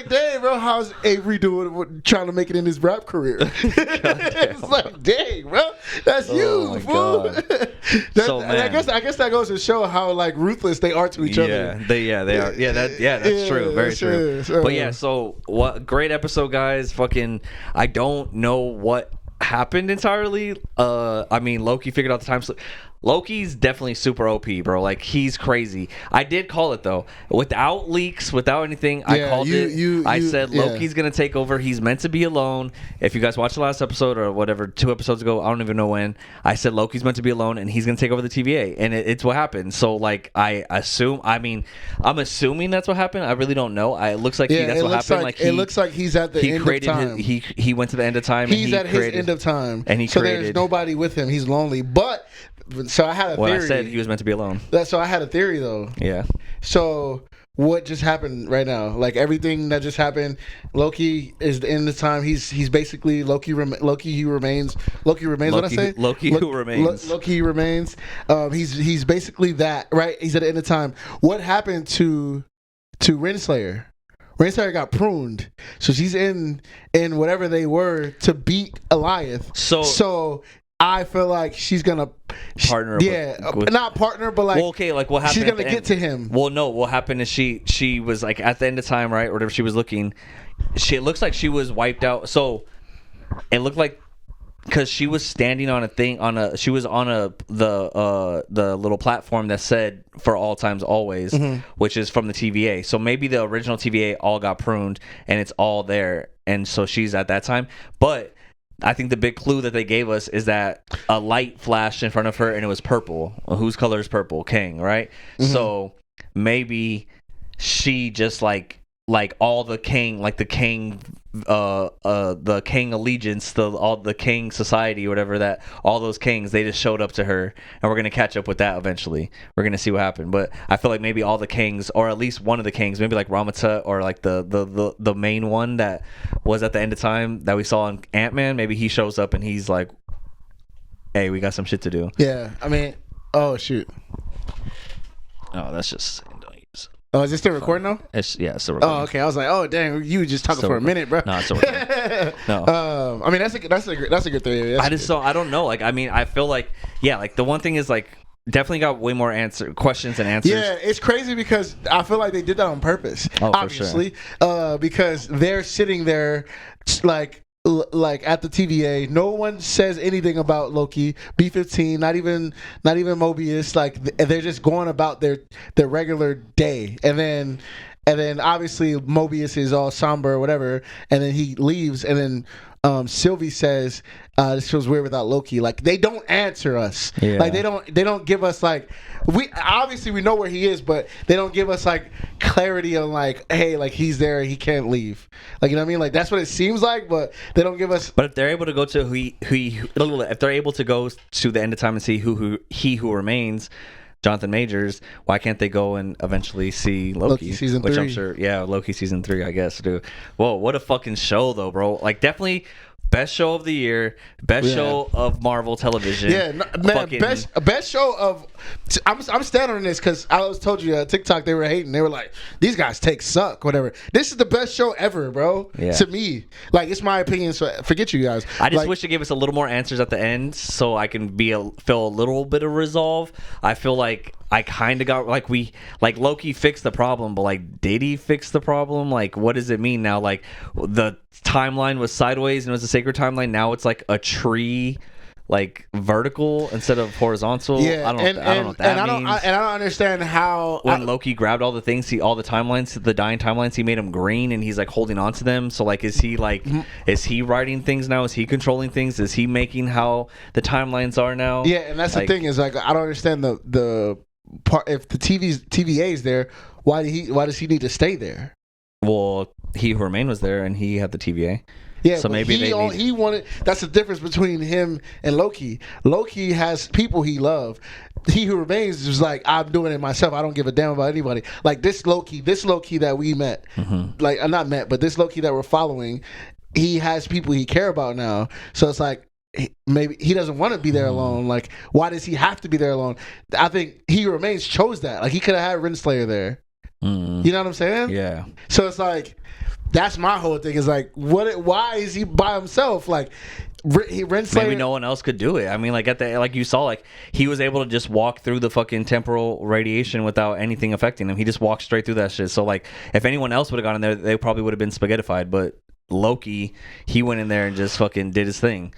dang, bro, how's Avery doing trying to make it in his rap career? It's like, dang, bro, that's you, fool. I guess that goes to show how ruthless they are to each other. They are. That's true. Very true. But so what? Great episode, guys. Fucking, I don't know what happened entirely. I mean, Loki figured out the time slip. Loki's definitely super OP, bro. Like, he's crazy. I did call it though, without leaks, without anything. I called it. I said Loki's gonna take over. He's meant to be alone. If you guys watched the last episode or whatever, 2 episodes ago, I don't even know when, I said Loki's meant to be alone and he's gonna take over the TVA, and it's what happened. So I'm assuming that's what happened. I really don't know. It looks like that's what happened. It looks like he's at the end of time. He went to the end of time. He's at his end of time, and there's nobody with him. He's lonely, but. So I had a theory. I said he was meant to be alone. So I had a theory though. Yeah. So what just happened right now? Like, everything that just happened, Loki is the end of time. He's basically Loki who remains. Loki remains. What I say? Loki who remains. Loki remains. He's basically that, right? He's at the end of time. What happened to Renslayer? Renslayer got pruned, so she's in whatever they were to beat Goliath. So I feel like she's gonna partner. Not partner, but what happened? She's gonna get to him. Well, no. What happened is she was like at the end of time, right? Or whatever she was looking. It looks like she was wiped out. So it looked like because she was standing on a thing she was on the little platform that said "for all times always," which is from the TVA. So maybe the original TVA all got pruned and it's all there, and so she's at that time, but. I think the big clue that they gave us is that a light flashed in front of her and it was purple. Whose color is purple? King, right? Mm-hmm. So maybe she just like all the king, like the king allegiance, all the king society, whatever, that all those kings, they just showed up to her, and we're gonna catch up with that eventually. We're gonna see what happened, but I feel like maybe all the kings, or at least one of the kings, maybe like Ramatut, or like the main one that was at the end of time that we saw in Ant-Man, maybe he shows up and he's like, "Hey, we got some shit to do." Yeah, I mean, oh shoot. Oh, that's just. Oh, is it still recording now? It's still recording. Oh, okay. I was like, oh, dang, you were just talking for a minute, bro. No, it's still recording. No. I mean, that's a good theory. I don't know. Like, I mean, I feel like, like the one thing is like, definitely got way more questions and answers. Yeah, it's crazy because I feel like they did that on purpose. Oh, obviously, for sure. Because they're sitting there like at the TVA, no one says anything about Loki, B-15, not even Mobius. Like, they're just going about their regular day, and then and then obviously Mobius is all somber or whatever, and then he leaves, and then Sylvie says, "This feels weird without Loki." Like they don't answer us. Yeah. Like they don't give us like we know where he is, but they don't give us like clarity on like, hey, like he's there, he can't leave. Like you know what I mean? Like that's what it seems like, but they don't give us. But if they're able to go to if they're able to go to the end of time and see who remains, Jonathan Majors, why can't they go and eventually see Loki season 3? Which I'm sure, Loki season 3, I guess, dude. Whoa, what a fucking show, though, bro. Like, definitely best show of the year, best show of Marvel television. Yeah, man, best show of. I'm standing on this because I was told you TikTok they were hating. They were like, these guys suck, whatever. This is the best show ever, bro. Yeah. To me, like it's my opinion. So forget you guys. I just wish they gave us a little more answers at the end so I can feel a little bit of resolve. I feel like I kind of got like Loki fixed the problem, but like did he fix the problem? Like what does it mean now? Like the timeline was sideways and it was a sacred timeline. Now it's like a tree, like vertical instead of horizontal. Yeah, I don't know what that means. I don't understand how when Loki grabbed all the things, all the timelines, the dying timelines, he made them green and he's like holding on to them. So like, is he writing things now? Is he controlling things? Is he making how the timelines are now? Yeah, and that's like, the thing is like I don't understand the part. If the TVA is there, why does he need to stay there? Well, He Who Remained was there and he had the TVA. Yeah, so maybe he wanted. That's the difference between him and Loki. Loki has people he loves. He Who Remains is like, I'm doing it myself. I don't give a damn about anybody. Like this Loki that we met, like not met, but this Loki that we're following, he has people he care about now. So it's like maybe he doesn't want to be there alone. Like why does he have to be there alone? I think He Who Remains chose that. Like he could have had Renslayer there. You know what I'm saying? Yeah. So it's like. That's my whole thing. Is like, why is he by himself? Like, Renslayer. Maybe no one else could do it. I mean, like like you saw, like he was able to just walk through the fucking temporal radiation without anything affecting him. He just walked straight through that shit. So like, if anyone else would have gone in there, they probably would have been spaghettified. But Loki, he went in there and just fucking did his thing,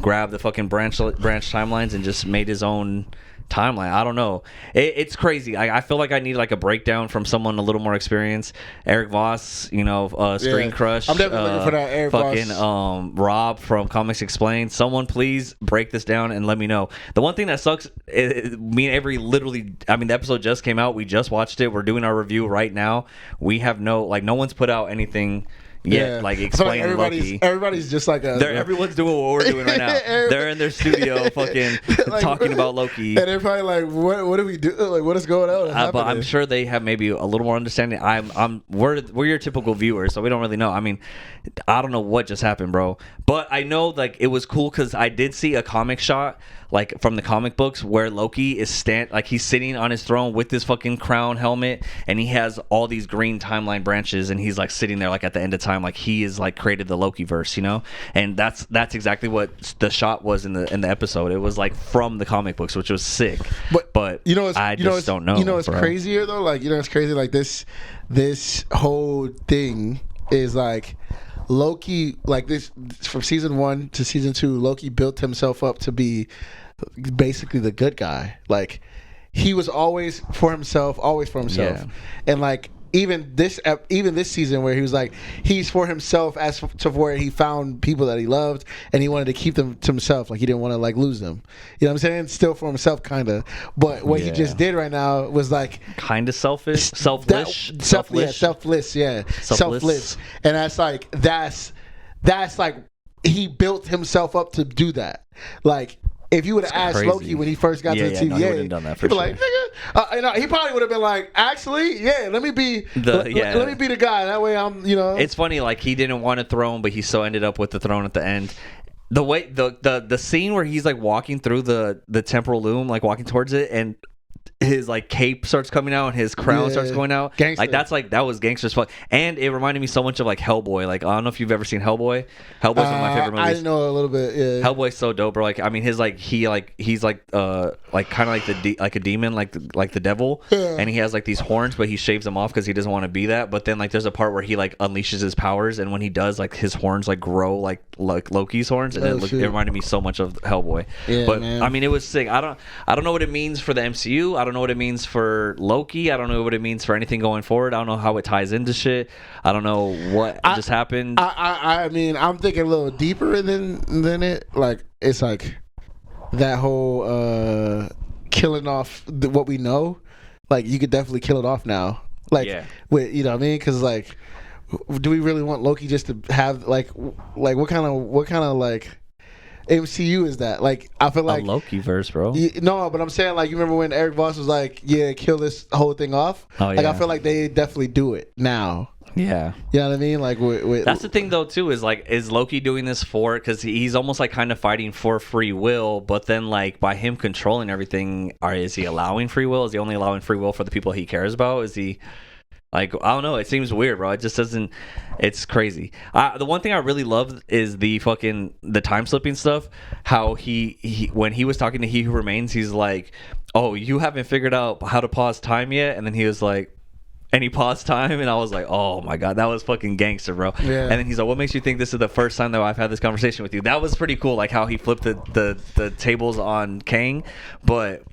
grabbed the fucking branch timelines and just made his own timeline. I don't know. It's crazy. I feel like I need like a breakdown from someone a little more experienced. Eric Voss, Screen Crush. I'm definitely looking for that. Eric Voss. Rob from Comics Explained. Someone please break this down and let me know. The one thing that sucks, me and Avery literally. I mean, the episode just came out. We just watched it. We're doing our review right now. We have no one's put out anything. Like explain Loki. Everybody's just like everyone's doing what we're doing right now. They're in their studio, fucking like, talking about Loki, and they're probably like, "What do we do? Like, what is going on?" But I'm sure they have maybe a little more understanding. We're your typical viewers, so we don't really know. I mean, I don't know what just happened, bro. But I know like it was cool because I did see a comic shot like from the comic books where Loki is he's sitting on his throne with this fucking crown helmet, and he has all these green timeline branches, and he's like sitting there like at the end of time, like he is like created the Loki verse, and that's exactly what the shot was in the episode. It was like from the comic books, which was sick. But I just don't know. It's crazier though. Like it's crazy. Like this whole thing is like. Loki, like this, from season 1 to season 2, Loki built himself up to be basically the good guy. Like he was always for himself, Yeah. and like even this season where he was like he's for himself as to where he found people that he loved and he wanted to keep them to himself. Like he didn't want to like lose them. You know what I'm saying? Still for himself, kind of. But what he just did right now was like kind of selfish, selfless. And that's like he built himself up to do that. Like if you would have asked Loki when he first got to the TVA, he would have done that for he'd be sure. Like, nigga, he probably would have been like, actually, let me be the guy. That way, It's funny, like he didn't want a throne, but he still ended up with the throne at the end. The way the scene where he's like walking through the temporal loom, like walking towards it, and his like cape starts coming out and his crown starts going out. Gangster. Like that was gangster as fuck. And it reminded me so much of like Hellboy. Like I don't know if you've ever seen Hellboy. Hellboy's one of my favorite movies. I know a little bit. Yeah. Hellboy's so dope, bro. Like I mean, he's like kind of like a demon, like the devil, and he has like these horns, but he shaves them off because he doesn't want to be that. But then like there's a part where he like unleashes his powers, and when he does, like his horns like grow like Loki's horns, and it reminded me so much of Hellboy. Yeah, but man. I mean, it was sick. I don't know what it means for the MCU. MCU. I don't know what it means for Loki. I don't know what it means for anything going forward. I don't know how it ties into shit. I don't know what just happened. I mean, I'm thinking a little deeper than it. Like, it's like that whole killing off what we know. Like, you could definitely kill it off now. Like, with, you know what I mean? Because, like, do we really want Loki just to have like what kind of like MCU is that? Like, I feel like a Loki verse, bro. No, but I'm saying, like, you remember when Eric Voss was like, "Yeah, kill this whole thing off." Oh, yeah. Like, I feel like they definitely do it now. Yeah, you know what I mean. Like, that's the thing though too, is like, is Loki doing this for, because he's almost like kind of fighting for free will, but then like by him controlling everything, is he allowing free will? Is he only allowing free will for the people he cares about? Is he? Like, I don't know. It seems weird, bro. It just doesn't. It's crazy. The one thing I really love is the time slipping stuff. How he when he was talking to He Who Remains, he's like, "Oh, you haven't figured out how to pause time yet?" And then he was like, and he paused time, and I was like, "Oh my god, that was fucking gangster, bro." Yeah. And then he's like, "What makes you think this is the first time that I've had this conversation with you?" That was pretty cool, like how he flipped the tables on Kang. But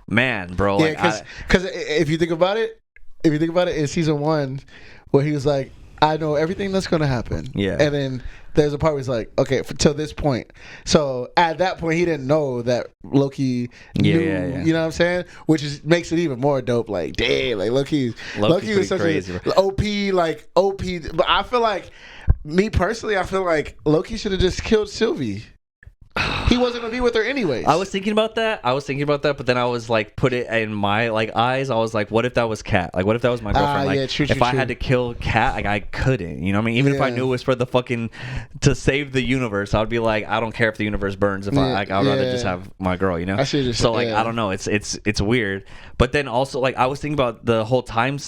man, bro, like, because if you think about it. In season 1, where he was like, I know everything that's going to happen. Yeah. And then there's a part where he's like, okay, till this point. So at that point, he didn't know that Loki knew, you know what I'm saying? Which makes it even more dope. Like, damn, like Loki was such crazy, a OP. But I feel like, me personally, I feel like Loki should have just killed Sylvie. He wasn't gonna be with her anyways. I was thinking about that, but then I was like, put it in my like eyes. I was like, what if that was Kat? Like, what if that was my girlfriend? Like, true, if I had to kill Kat, like, I couldn't. You know what I mean? Even if I knew it was for the fucking to save the universe, I'd be like, I don't care if the universe burns. If I'd rather just have my girl. You know? I don't know. It's weird. But then also, like, I was thinking about the whole time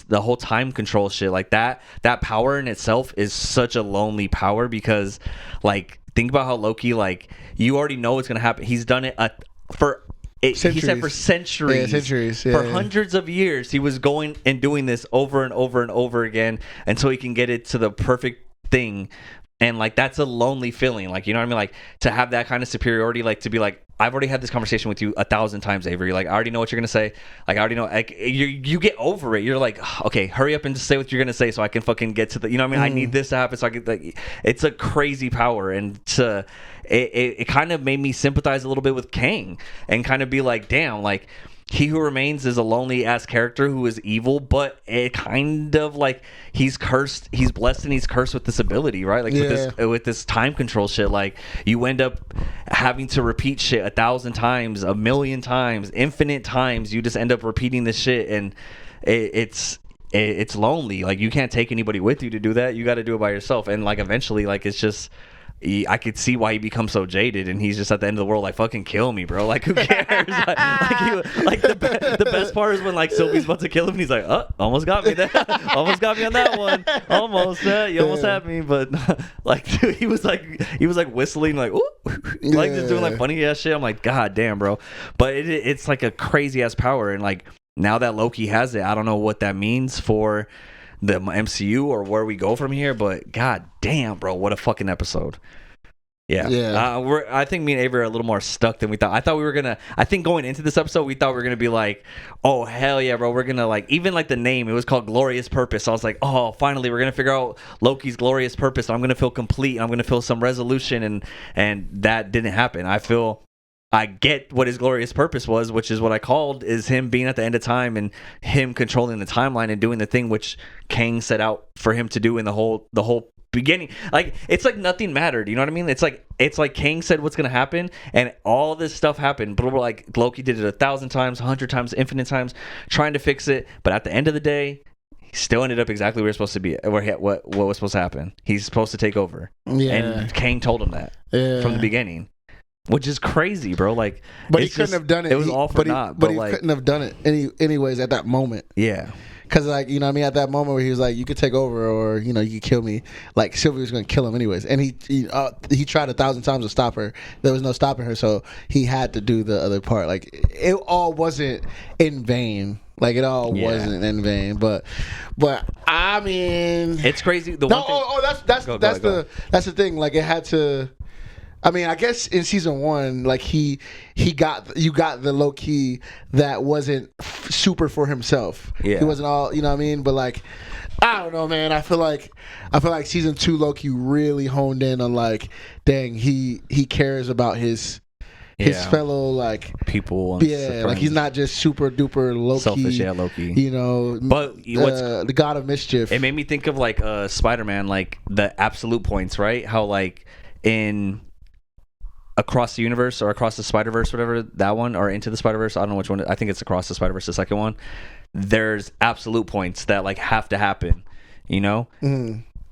control shit. Like that power in itself is such a lonely power, because like, think about how Loki, like, you already know what's gonna happen. He's done it he said for centuries. For hundreds of years, he was going and doing this over and over and over again until he can get it to the perfect thing. And like, that's a lonely feeling. Like, you know what I mean? Like, to have that kind of superiority, like, to be like, I've already had this conversation with you 1,000 times, Avery. Like, I already know what you're gonna say. Like, I already know. Like, you get over it. You're like, okay, hurry up and just say what you're gonna say so I can fucking get to the. You know what I mean? I need this to happen so I can. Like, it's a crazy power, and it kind of made me sympathize a little bit with Kang, and kind of be like, damn, like, He Who Remains is a lonely ass character who is evil, but it kind of like, he's cursed, he's blessed, and he's cursed with this ability, right? Like, with this time control shit, like, you end up having to repeat shit 1,000 times, 1,000,000 times, infinite times. You just end up repeating this shit, and it's lonely. Like, you can't take anybody with you to do that. You got to do it by yourself, and like, eventually, like, it's just. I could see why he becomes so jaded, and he's just at the end of the world, like, fucking kill me, bro. Like, who cares? The best part is when like Sylvie's about to kill him, and he's like, oh, almost got me there, almost got me on that one, almost, you almost had me, but like, dude, he was like whistling, like, ooh, like, just doing like funny ass shit. I'm like, god damn, bro. But it's like a crazy ass power, and like, now that Loki has it, I don't know what that means for the MCU or where we go from here, but god damn, bro, what a fucking episode. I think me and Avery are a little more stuck than we thought. I think going into this episode, we thought we were gonna be like, oh hell yeah, bro, we're gonna like, even like the name, it was called Glorious Purpose. I was like, oh, finally we're gonna figure out Loki's glorious purpose, and I'm gonna feel complete, and I'm gonna feel some resolution, and that didn't happen. I get what his glorious purpose was, which is what I called, is him being at the end of time and him controlling the timeline and doing the thing which Kang set out for him to do in the whole beginning. Like, it's like nothing mattered, you know what I mean? It's like Kang said what's gonna happen, and all this stuff happened, but like, Loki did it 1,000 times, 100 times, infinite times, trying to fix it. But at the end of the day, he still ended up exactly where he was supposed to be, what was supposed to happen. He's supposed to take over, and Kang told him that from the beginning. Which is crazy, bro. Like, but he couldn't have done it. It was all for naught. But he couldn't have done it anyways at that moment. Yeah. Because, like, you know what I mean? At that moment where he was like, you could take over, or, you know, you could kill me. Like, Sylvie was going to kill him anyways. And he tried 1,000 times to stop her. There was no stopping her. So he had to do the other part. Like, it all wasn't in vain. Like, it all wasn't in vain. But I mean, it's crazy. That's the thing. Like, it had to. I mean, I guess in season 1, like you got the Loki that wasn't super for himself. Yeah. He wasn't all, you know what I mean? But like, I don't know, man. I feel like season 2 Loki really honed in on like, dang, he cares about his fellow like people. Like he's not just super duper Loki. Selfish, Loki. You know, but the god of mischief. It made me think of like Spider-Man, like the absolute points, right? How like in Across the Universe or Across the Spider-Verse, whatever that one, or Into the Spider-Verse, I don't know which one. I think it's Across the Spider-Verse, the second one. There's absolute points that like have to happen, you know.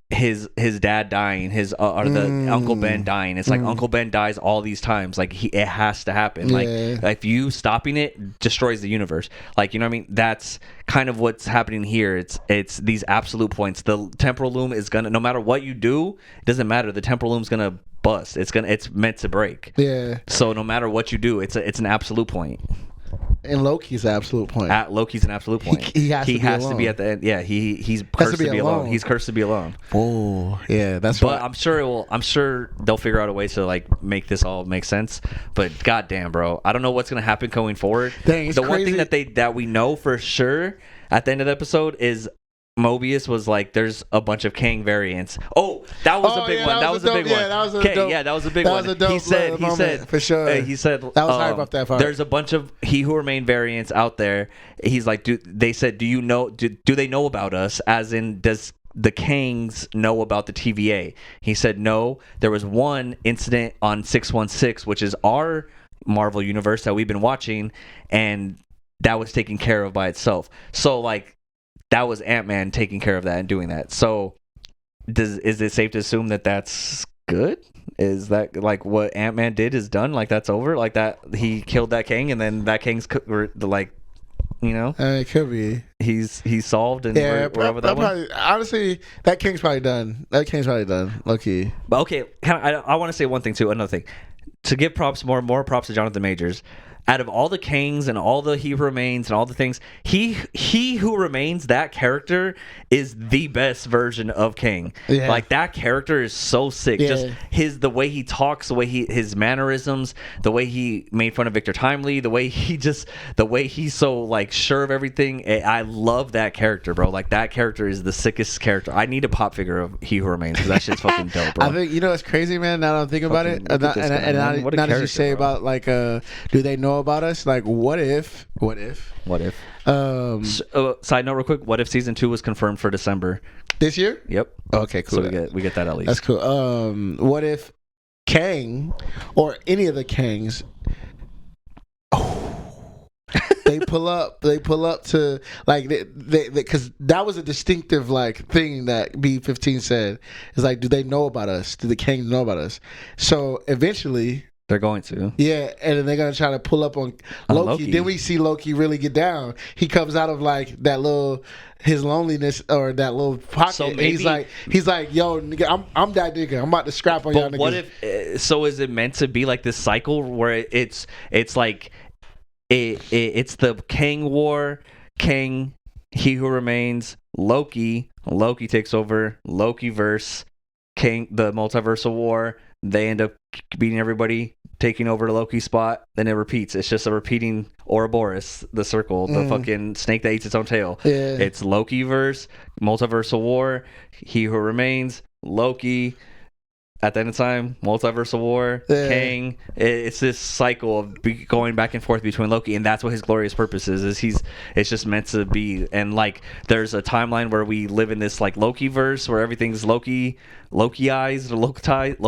His dad dying, the Uncle Ben dying. It's like Uncle Ben dies all these times. Like it has to happen. Like if you stopping it destroys the universe. Like, you know what I mean? That's kind of what's happening here. It's these absolute points. The temporal loom is gonna, no matter what you do, it doesn't matter. The temporal loom's gonna bust. It's meant to break. Yeah. So no matter what you do, it's an absolute point. And Loki's an absolute point. Loki's an absolute point. He has to be at the end. Yeah, he's cursed to be alone. He's cursed to be alone. Oh, yeah, that's right. But I'm sure they'll figure out a way to like make this all make sense. But goddamn, bro, I don't know what's gonna happen going forward. Dang, the crazy. One thing that we know for sure at the end of the episode is Mobius was like, there's a bunch of Kang variants. Oh, that was a big one. That was a big one. That was a dope. Yeah, that was a big one. He said for sure. He said that was hype up that part. There's a bunch of He Who Remained variants out there. He's like, do you know? Do they know about us? As in, does the Kangs know about the TVA? He said no. There was one incident on 616, which is our Marvel universe that we've been watching, and that was taken care of by itself. So like, that was Ant-Man taking care of that and doing that. So is it safe to assume that that's good? Is that like what Ant-Man did is done? Like that's over? Like that he killed that Kang and then that Kang's like, you know? It could be. He's solved and we're over that one? Honestly, that Kang's probably done. Low-key. But okay, I want to say one thing too. Another thing. To give more props to Jonathan Majors. Out of all the Kangs and all the He Who Remains and all the things, he Who Remains, that character is the best version of Kang. Yeah. Like that character is so sick. Yeah. Just the way he talks, the way his mannerisms, the way he made fun of Victor Timely, the way he's so like sure of everything. I love that character, bro. Like that character is the sickest character. I need a pop figure of He Who Remains because that shit's fucking dope, bro. I think it's crazy, man. Now that I'm thinking about it, and now that you say bro. About like, do they know about us? Like, what if side note real quick, what if season 2 was confirmed for December this year? Yep. Okay, cool. So we get that at least. That's cool. What if Kang or any of the Kangs they pull up to like they because that was a distinctive like thing that B15 said. It's like, do they know about us? Do the Kangs know about us? So eventually they're going to. Yeah, and then they're going to try to pull up on Loki. Then we see Loki really get down. He comes out of like that little, his loneliness or that little pocket. So maybe, he's like, yo, nigga, I'm that nigga. I'm about to scrap on y'all niggas. What if, so is it meant to be like this cycle where it's like, it's the Kang War, Kang, He Who Remains, Loki takes over, Lokiverse, Kang, the Multiversal War. They end up beating everybody, taking over the Loki spot. Then it repeats. It's just a repeating Ouroboros, the circle, the fucking snake that eats its own tail. Yeah. It's Lokiverse, Multiversal War, He Who Remains, Loki. At the end of time, Multiversal War, Kang. It's this cycle of going back and forth between Loki, and that's what his glorious purpose is. It's just meant to be. And like, there's a timeline where we live in this like Loki verse where everything's Lokiized or Lokitized. No,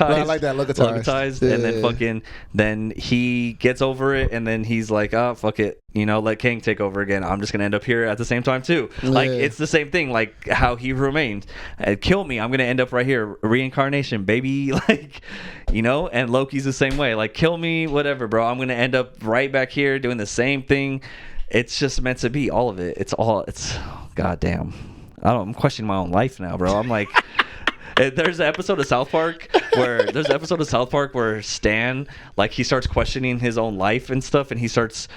I like that, Lokitized. Yeah. And then he gets over it, and then he's like, oh fuck it, let Kang take over again. I'm just gonna end up here at the same time too. Yeah. Like it's the same thing. Like how he remained. Kill me, I'm gonna end up right here. Reincarnation, baby. Like, and Loki's the same way. Like, kill me, whatever, bro. I'm gonna end up right back here doing the same thing. It's just meant to be, all of it. It's goddamn. I'm questioning my own life now, bro. I'm like, there's an episode of South Park where Stan, like, he starts questioning his own life and stuff, and he starts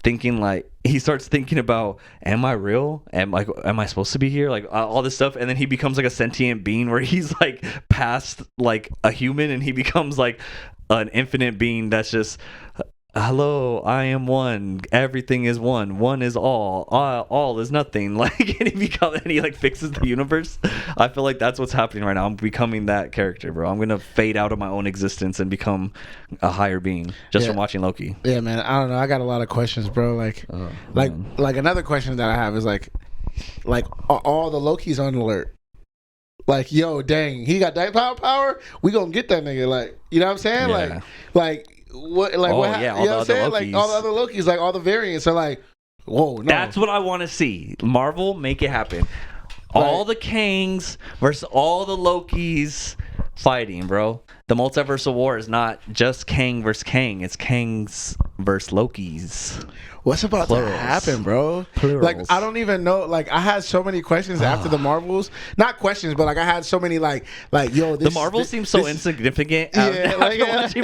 thinking like he starts thinking about, am I real? Am I supposed to be here? Like all this stuff, and then he becomes like a sentient being where he's like past like a human, and he becomes like an infinite being that's just, hello, I am one. Everything is one. One is all is nothing. Like, and he like fixes the universe. I feel like that's what's happening right now. I'm becoming that character, bro. I'm gonna fade out of my own existence and become a higher being just from watching Loki. Yeah, man. I don't know. I got a lot of questions, bro. Like another question that I have is like are all the Lokis on alert? Like, yo, dang, he got that power. We gonna get that nigga. Like, you know what I'm saying? Yeah. Like. What like what yeah, you know what I'm saying? Like all the other Lokis, like all the variants are like, whoa, no. That's what I want to see. Marvel, make it happen. All the Kangs versus all the Lokis fighting, bro. The multiversal war is not just Kang versus Kang. It's Kangs versus Lokis. What's about to happen, bro? Plurals. Like, I don't even know. Like, I had so many questions after the Marvels. Not questions, but like I had so many like yo. The Marvels seem so insignificant. After watching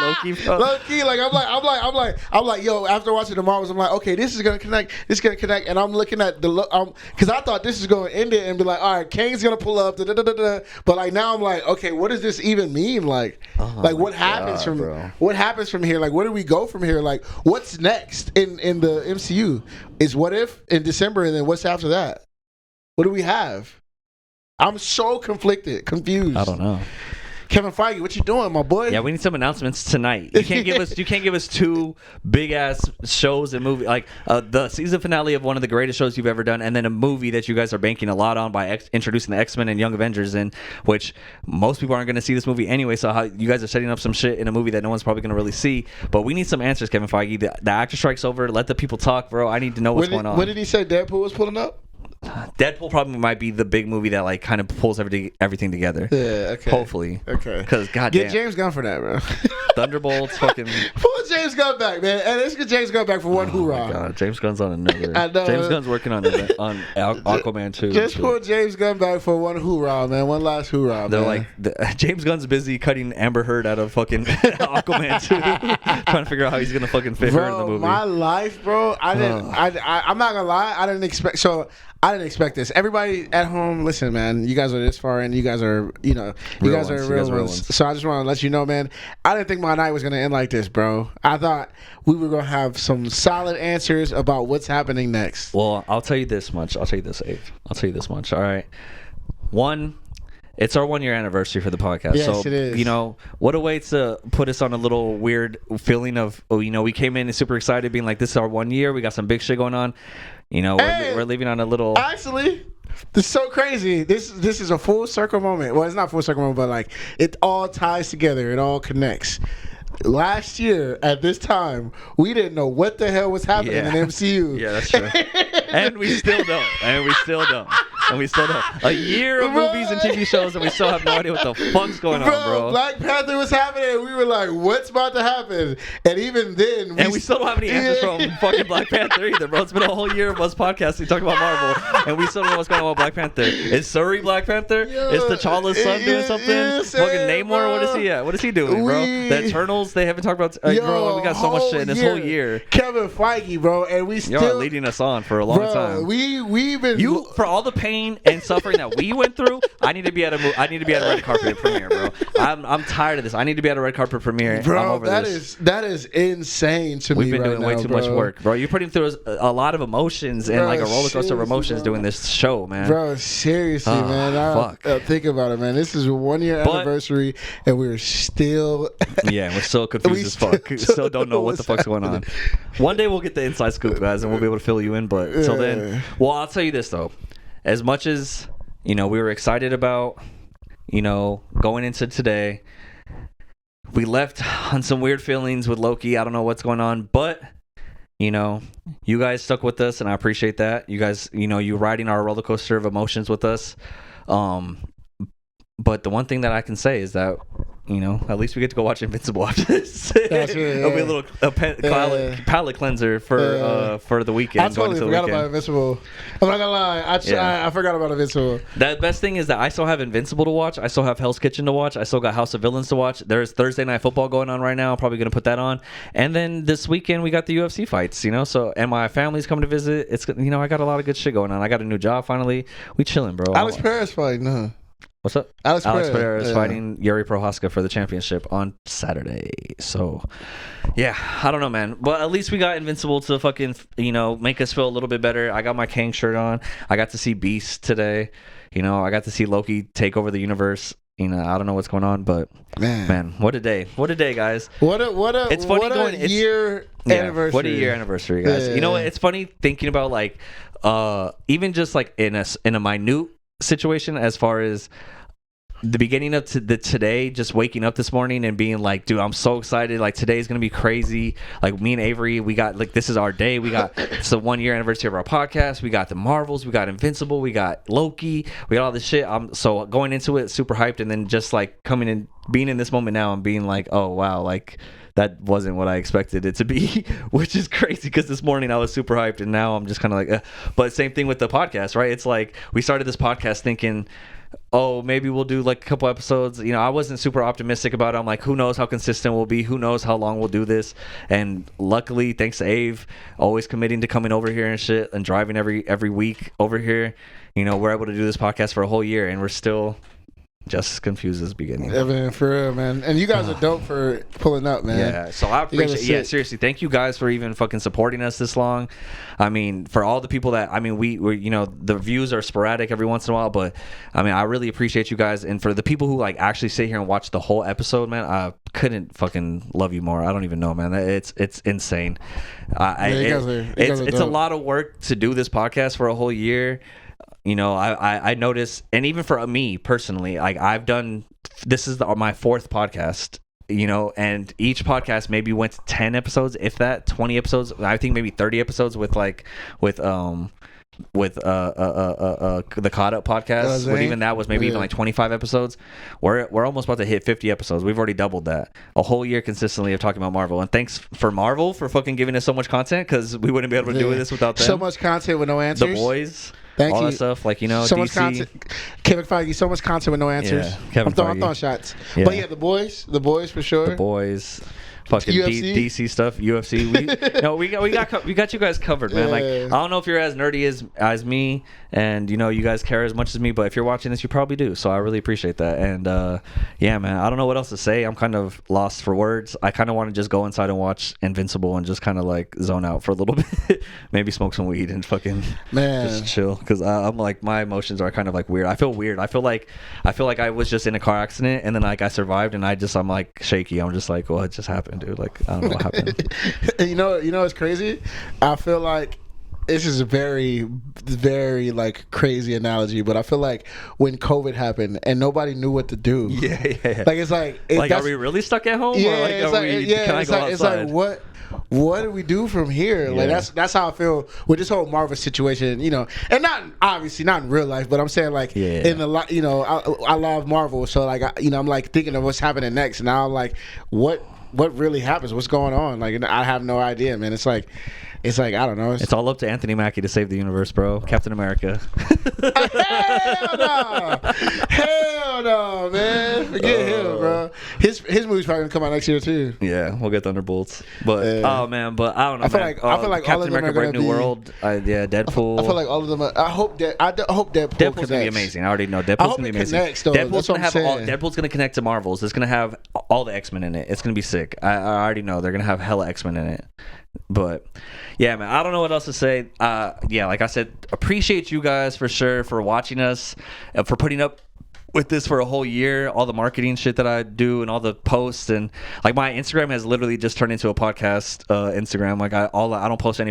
Loki, bro. Loki, like I'm like, yo. After watching the Marvels, I'm like, okay, this is gonna connect. This is gonna connect, and I'm looking at the because I thought this is gonna end it and be like, all right, Kang's gonna pull up, but like now I'm like, okay, what does this even mean? Like what happens from here? Like, where do we go from here? Like, what's next in the MCU? Is What If in December, and then what's after that? What do we have? I'm so confused. I don't know. Kevin Feige, what you doing, my boy? Yeah, we need some announcements tonight. You can't give us two big ass shows and movie like the season finale of one of the greatest shows you've ever done, and then a movie that you guys are banking a lot on by introducing the X-Men and Young Avengers in, which most people aren't going to see this movie anyway. So how you guys are setting up some shit in a movie that no one's probably going to really see. But we need some answers, Kevin Feige. The actor strike's over. Let the people talk, bro. I need to know what's going on. When did he say Deadpool was pulling up? Deadpool probably might be the big movie that like kind of pulls everything together. Yeah, okay. Hopefully. Okay. Because goddamn. Get James Gunn for that, bro. Thunderbolts, fucking. Pull James Gunn back, man. And let's get James Gunn back for one hoorah. Oh my God, James Gunn's on another. I know. James Gunn's working on Aquaman 2. Just pull James Gunn back for one hoorah, man. One last hoorah, They're man. like, James Gunn's busy cutting Amber Heard out of fucking Aquaman 2, trying to figure out how he's gonna fucking fit her in the movie. My life, bro. I'm not gonna lie. I didn't expect this. Everybody at home, listen, man. You guys are this far in. You guys are, you guys are real ones. So I just want to let you know, man. I didn't think my night was gonna end like this, bro. I thought we were gonna have some solid answers about what's happening next. Well, I'll tell you this much. I'll tell you this, Abe. I'll tell you this much. All right. One, it's our 1 year anniversary for the podcast. Yes, so, it is. What a way to put us on a little weird feeling of, we came in and super excited, being like, this is our 1 year. We got some big shit going on. We're leaving on a little. Actually, this is so crazy. This is a full circle moment. Well, it's not full circle moment, but like it all ties together. It all connects. Last year at this time, we didn't know what the hell was happening in MCU. Yeah, that's true. And we still don't. A year of movies and TV shows, and we still have no idea what the fuck's going on, bro. Black Panther was happening, and we were like, what's about to happen? And even then... we still don't have any answers from fucking Black Panther either, bro. It's been a whole year of us podcasting, talking about Marvel, and we still don't know what's going on with Black Panther. Is Shuri Black Panther? Is T'Challa's son doing something? Fucking Namor? Bro. What is he at? What is he doing, bro? The Eternals, they haven't talked about... bro, we got so much shit in this whole year. Kevin Feige, bro, and we still... You're leading us on for a long time. We've been... For all the pain and suffering that we went through, I need to be at a red carpet premiere, bro. I'm tired of this. I need to be at a red carpet premiere. Bro, I'm over this. That is insane to me. We've been doing way too much work, bro. You're putting through a lot of emotions and like a roller coaster of emotions doing this show, man. Bro, seriously, man. Fuck. Think about it, man. This is a 1 year anniversary, and we're still. We're still confused as fuck. Still don't know what the fuck's going on. One day we'll get the inside scoop, guys, and we'll be able to fill you in. But till then, I'll tell you this though. As much as we were excited about going into today, we left on some weird feelings with Loki. I don't know what's going on, but you guys stuck with us, and I appreciate that. You guys, you riding our roller coaster of emotions with us. But the one thing that I can say is that at least we get to go watch Invincible after this. It'll be a little palate cleanser for the weekend. I totally forgot about Invincible. I'm not gonna lie, I forgot about Invincible. The best thing is that I still have Invincible to watch. I still have Hell's Kitchen to watch. I still got House of Villains to watch. There's Thursday Night Football going on right now. I'm probably gonna put that on. And then this weekend we got the UFC fights. So and my family's coming to visit. It's I got a lot of good shit going on. I got a new job finally. We chilling, bro. Alex Perez fighting, huh? What's up? Alex Perez fighting Yuri Prohaska for the championship on Saturday. So, yeah, I don't know, man. But at least we got Invincible to fucking, make us feel a little bit better. I got my Kang shirt on. I got to see Beast today. I got to see Loki take over the universe. I don't know what's going on, but man, what a day. What a day, guys. It's funny year anniversary. What a year anniversary, guys. You know what? It's funny thinking about even just in a minute situation as far as the beginning of today, just waking up this morning and being like, dude, I'm so excited. Like, today's gonna be crazy. Like, me and Avery, we got this is our day. We got it's the 1 year anniversary of our podcast. We got the Marvels, we got Invincible, we got Loki, we got all this shit. I'm so going into it super hyped, and then just coming in, being in this moment now and being like, oh wow, that wasn't what I expected it to be, which is crazy because this morning I was super hyped and now I'm just kind of But same thing with the podcast, right? It's like we started this podcast thinking, oh, maybe we'll do a couple episodes. I wasn't super optimistic about it. I'm like, who knows how consistent we'll be? Who knows how long we'll do this? And luckily, thanks to Ave, always committing to coming over here and shit and driving every week over here, we're able to do this podcast for a whole year and we're still just as confused as beginning. Yeah, man, for real, man. And you guys are dope for pulling up, man. Yeah, so I appreciate it. Yeah, seriously, thank you guys for even fucking supporting us this long. I mean, for all the people that, we the views are sporadic every once in a while, but I really appreciate you guys. And for the people who actually sit here and watch the whole episode, man, I couldn't fucking love you more. I don't even know, man. It's insane. It's a lot of work to do this podcast for a whole year. I noticed, and even for me personally, I've done, this is my fourth podcast, and each podcast maybe went to 10 episodes, if that, 20 episodes. I think maybe 30 episodes with the Caught Up podcast. But even that was maybe even 25 episodes. We're almost about to hit 50 episodes. We've already doubled that. A whole year consistently of talking about Marvel. And thanks for Marvel for fucking giving us so much content, because we wouldn't be able to do this without them. So much content with no answers. The Boys. Thank all you. That stuff, so DC. Much content. Kevin Feige, so much content with no answers. Yeah, I'm throwing shots. Yeah. But yeah, the boys for sure. The Boys, fucking DC stuff, UFC. We got you guys covered, man. I don't know if you're as nerdy as me, and you guys care as much as me, but if you're watching this, you probably do. So I really appreciate that. And yeah, man, I don't know what else to say. I'm kind of lost for words. I kind of want to just go inside and watch Invincible and just kind of zone out for a little bit, maybe smoke some weed and fucking just chill, because I'm my emotions are kind of weird. I feel weird. I feel like I was just in a car accident and then I survived, and I'm shaky. I'm just what just happened, dude? I don't know what happened. You know what's crazy? I feel like this is a very, very crazy analogy, but I feel like when COVID happened and nobody knew what to do. Yeah. It's are we really stuck at home? Yeah, can I go outside? It's what do we do from here? Yeah. That's how I feel with this whole Marvel situation, and not obviously not in real life, but I'm saying in the I love Marvel, so I'm thinking of what's happening next, and now I'm what really happens? What's going on? I have no idea, man. It's I don't know. It's all up to Anthony Mackie to save the universe, bro. Captain America. Hell no, man. Forget him, bro. His movie's probably gonna come out next year too. Yeah, we'll get Thunderbolts. But I don't know. I feel like Captain America: Brave New World. Deadpool. I feel like all of them. I hope Deadpool's connects. Gonna be amazing. I already know Deadpool's gonna be amazing. Deadpool's gonna connect to Marvels. It's gonna have all the X-Men in it. It's gonna be sick. I already know they're gonna have hella X-Men in it. But yeah, man, I don't know what else to say. Like I said, appreciate you guys for sure for watching us, for putting up with this for a whole year, all the marketing shit that I do and all the posts, and my Instagram has literally just turned into a podcast Instagram. I don't post any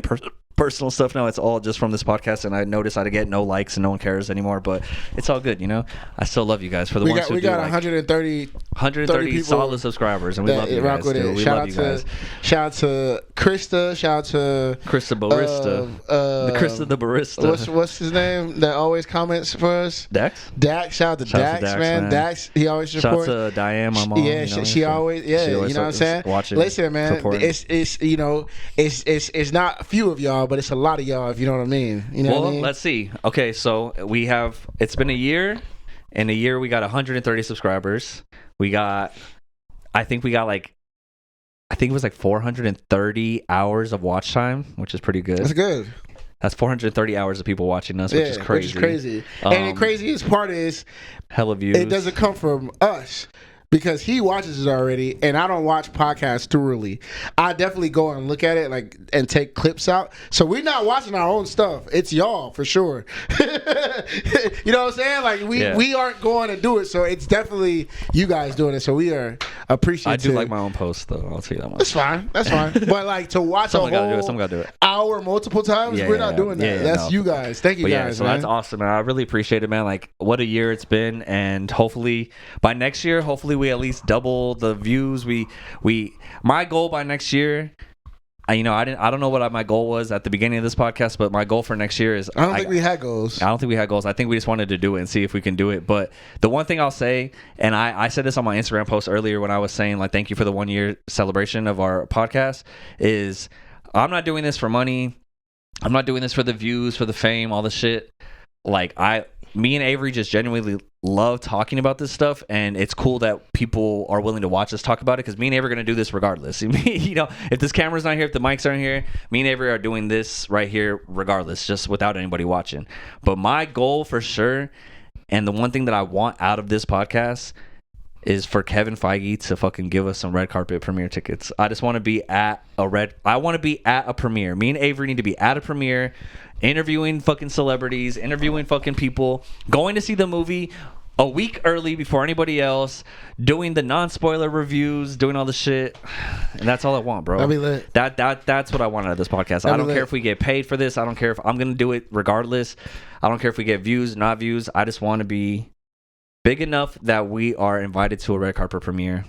personal stuff now. It's all just from this podcast, and I notice I get no likes and no one cares anymore, but it's all good, you know. I still love you guys. For the ones who we got 130 solid subscribers, and we love you guys too. We love you guys. Shout out to Krista. Shout out to Krista Barista. The Krista the Barista. What's his name that always comments for us? Dax. Shout out to Dax, man. Dax, he always supports. Shout out to Diane, my mom. Yeah, she always, you know what I'm saying? Watching. Listen, man, it's you know, it's not a few of y'all, but it's a lot of y'all, if you know what I mean. You know what I mean? Let's see. Okay, so it's been a year. In a year, we got 130 subscribers. I think it was like 430 hours of watch time, which is pretty good. That's good. That's 430 hours of people watching us, which is crazy. Which is crazy. And the craziest part is, hella views. It doesn't come from us. Because he watches it already, and I don't watch podcasts thoroughly. I definitely go and look at it and take clips out. So we're not watching our own stuff. It's y'all for sure. You know what I'm saying? Like we aren't going to do it. So it's definitely you guys doing it. So we are appreciative. I do like my own posts though. I'll tell you that much. That's fine. But like to watch someone gotta do it. Hour multiple times, we're not doing that. That's you guys. Thank you guys. So that's awesome, man. I really appreciate it, man. Like what a year it's been, and hopefully by next year, we at least double the views. My goal by next year, I don't know what my goal was at the beginning of this podcast, but my goal for next year is I don't think we had goals. I think we just wanted to do it and see if we can do it. But the one thing I'll say, and I said this on my Instagram post earlier when I was saying like thank you for the 1 year celebration of our podcast, is I'm not doing this for money. I'm not doing this for the views, for the fame, all the shit. Like me and Avery just genuinely love talking about this stuff, and it's cool that people are willing to watch us talk about it, because me and Avery are going to do this regardless. You know, if this camera's not here, if the mics aren't here, me and Avery are doing this right here regardless, just without anybody watching. But my goal for sure, and the one thing that I want out of this podcast, is for Kevin Feige to fucking give us some red carpet premiere tickets. I just want to be at a premiere. Me and Avery need to be at a premiere, interviewing fucking celebrities, interviewing fucking people, going to see the movie a week early before anybody else, doing the non-spoiler reviews, doing all the shit. And that's all I want, bro. That'd be lit. That's what I want out of this podcast. I don't care if we get paid for this. I don't care if I'm gonna do it regardless. I don't care if we get views, not views. I just want to be big enough that we are invited to a red carpet premiere.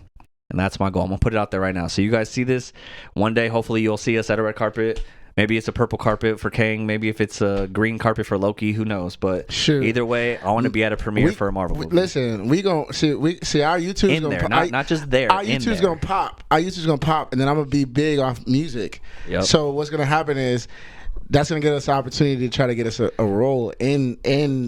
And that's my goal. I'm going to put it out there right now. So you guys see this. One day, hopefully, you'll see us at a red carpet. Maybe it's a purple carpet for Kang. Maybe if it's a green carpet for Loki, who knows? But either way, I want to be at a premiere for a Marvel movie. Listen, we gonna see our YouTube's gonna pop. Not just there. Our YouTube's gonna pop. Our YouTube's gonna pop, and then I'm gonna be big off music. Yep. So what's gonna happen is, that's gonna get us an opportunity to try to get us a role in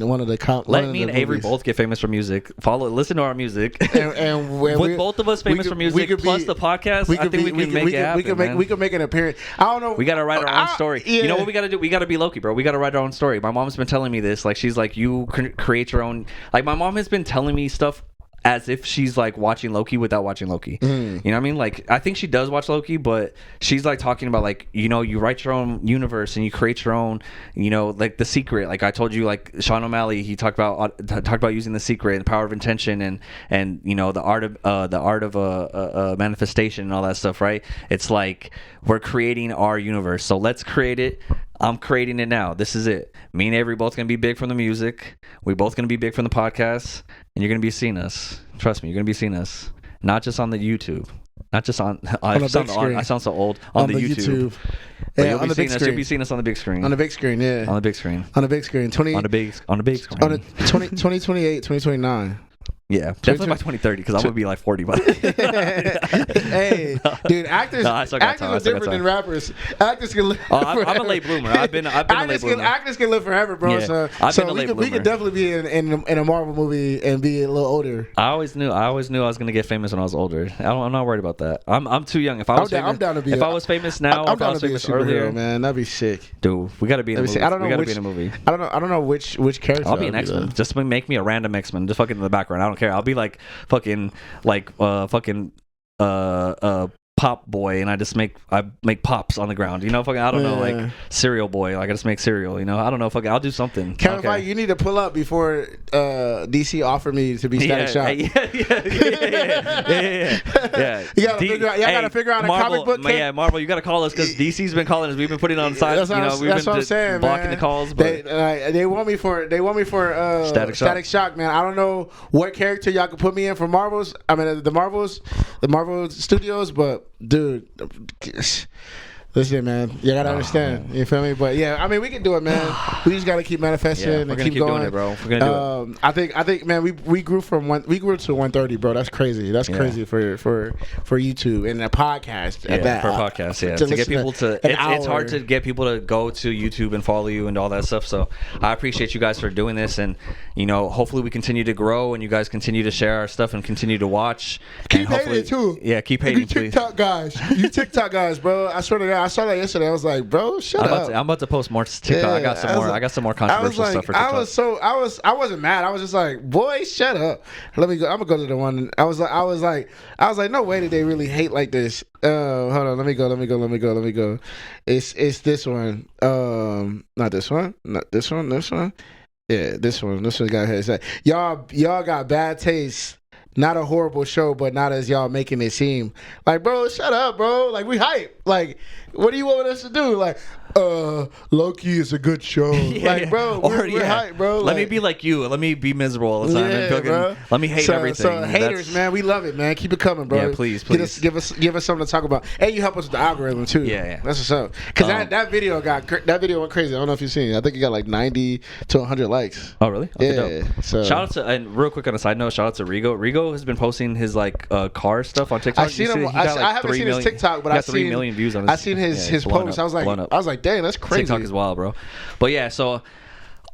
one of the Let me and Avery both get famous for music. Listen to our music, and with both of us famous for music plus the podcast, I think we can make it happen. We can make an appearance. I don't know. We gotta write our own story. Yeah. You know what we gotta do? We gotta be Loki, bro. We gotta write our own story. My mom's been telling me this. Like she's like, you create your own. Like my mom has been telling me stuff as if she's like watching Loki without watching Loki. You know what I mean? Like I think she does watch Loki, but she's like talking about like, you know, you write your own universe and you create your own, you know, like The Secret. Like I told you, like Sean O'Malley, he talked about using The Secret and the power of intention and you know the art of manifestation and all that stuff, right? It's like we're creating our universe. So let's create it. I'm creating it now. This is it. Me and Avery both gonna be big from the music. We both gonna be big from the podcast, and you're gonna be seeing us. Trust me, you're gonna be seeing us. Not just on the YouTube. Not just on I sound so old. On the YouTube. Yeah, you'll be seeing us on the big screen. On the big screen, yeah. On the big screen. On the big screen. On the big screen. On 2028, 2029. Yeah, definitely by 2030, because I'm gonna be like 40 by then. Hey, dude, actors are different than rappers. Actors can live. I'm a late bloomer. I've been a late bloomer. Actors can live forever, bro. Yeah, so we could definitely be in a Marvel movie and be a little older. I always knew I was gonna get famous when I was older. I'm not worried about that. I'm too young. If I was famous, I'm down to be. If I was famous now, I'm down to be a superhero, man. That'd be sick. Dude, we gotta be in a movie. I don't know which character. I'll be an X-Men. Just make me a random X-Men, just fucking in the background. I don't care. I'll be like fucking Pop Boy, and I make pops on the ground. You know, fucking, I don't know, like cereal boy. Like I just make cereal. You know, I don't know, fucking, I'll do something. Kevin Feige, you need to pull up before DC offered me to be Static Shock. Yeah. You gotta figure out a Marvel, comic book. Yeah, Marvel, you gotta call us because DC's been calling us. We've been putting on side. That's what I'm saying, blocking man. the calls. But they want me for Static Shock, man. I don't know what character y'all could put me in for Marvels. I mean, the Marvel Studios, but. Dude, listen, man, you gotta understand. Man. You feel me? But yeah, I mean, we can do it, man. We just gotta keep manifesting and keep going. Doing it, bro. We're gonna do it. I think, man, we grew to 130, bro. That's crazy. That's crazy for YouTube and a podcast. At that. For a podcast, to get people to. It's hard to get people to go to YouTube and follow you and all that stuff. So I appreciate you guys for doing this, and hopefully we continue to grow and you guys continue to share our stuff and continue to watch. Keep hating too. Yeah, keep hating, you TikTok guys. You TikTok guys, bro. I swear to God. I saw that yesterday. I was like, bro, shut up. I'm about to post more TikTok. Yeah, I got some more controversial stuff for TikTok. I wasn't mad. I was just like, boy, shut up. Let me go. I'm gonna go to the one. I was like, no way did they really hate like this. Hold on. Let me go. It's this one. Not this one. Not this one. This one. Yeah, this one. This one got ahead. It's like, y'all got bad taste. Not a horrible show, but not as y'all making it seem. Like, bro, shut up, bro. Like, we hype. Like, what do you want us to do? Like, Loki is a good show. Like, bro, we're hype, bro. Let me be like you. Let me be miserable all the time. Yeah, bro. Let me hate everything. So haters, man, we love it, man. Keep it coming, bro. Yeah, please. Give us something to talk about. And you help us with the algorithm too. Yeah. That's what's up. Because that video went crazy. I don't know if you've seen it. I think it got like 90 to 100 likes. Oh, really? Okay, yeah. So shout out to, and real quick on a side note, shout out to Rigo. Rigo has been posting his like car stuff on TikTok. I've seen him. I haven't seen his TikTok, but I've seen 3 million views on his. I've seen his posts. I was like, dang, that's crazy. TikTok is wild, bro. But yeah, so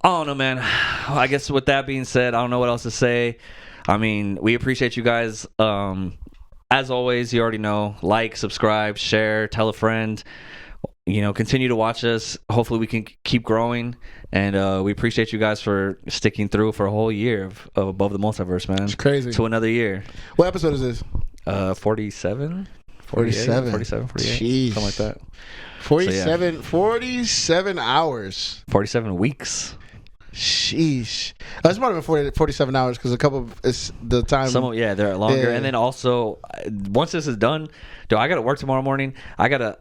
I don't know, man. I guess with that being said, I don't know what else to say. I mean, we appreciate you guys. As always, you already know, like, subscribe, share, tell a friend. Continue to watch us. Hopefully we can keep growing, and we appreciate you guys for sticking through for a whole year of Above the Multiverse, man. It's crazy. To another year. What episode is this? 47? 47. 47, 48. Jeez. Something like that. 47, So, yeah. 47 hours. 47 weeks. Sheesh. It's more than 47 hours because a couple it's the time. They're longer. Yeah. And then also, once this is done, I gotta work tomorrow morning. I gotta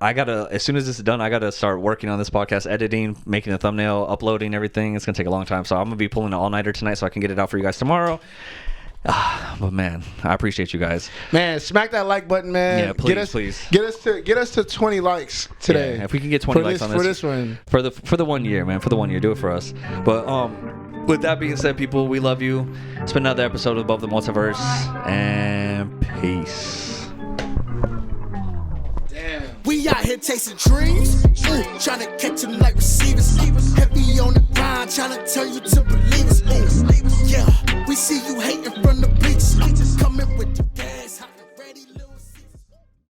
as soon as this is done, I gotta start working on this podcast, editing, making a thumbnail, uploading everything. It's gonna take a long time, so I'm gonna be pulling an all-nighter tonight so I can get it out for you guys tomorrow. But man, I appreciate you guys. Man, smack that like button, man. Yeah, please. Get us to 20 likes today. Yeah, if we can get 20 likes on this for this one, for the 1 year, man, for the 1 year, do it for us. But with that being said, people, we love you. It's been another episode of Above the Multiverse, and peace. Damn. We out here chasing dreams, trying to catch them like receivers. Heavy on the grind, trying to tell you to believe us. Yeah, we see you hating from the bleachers, coming with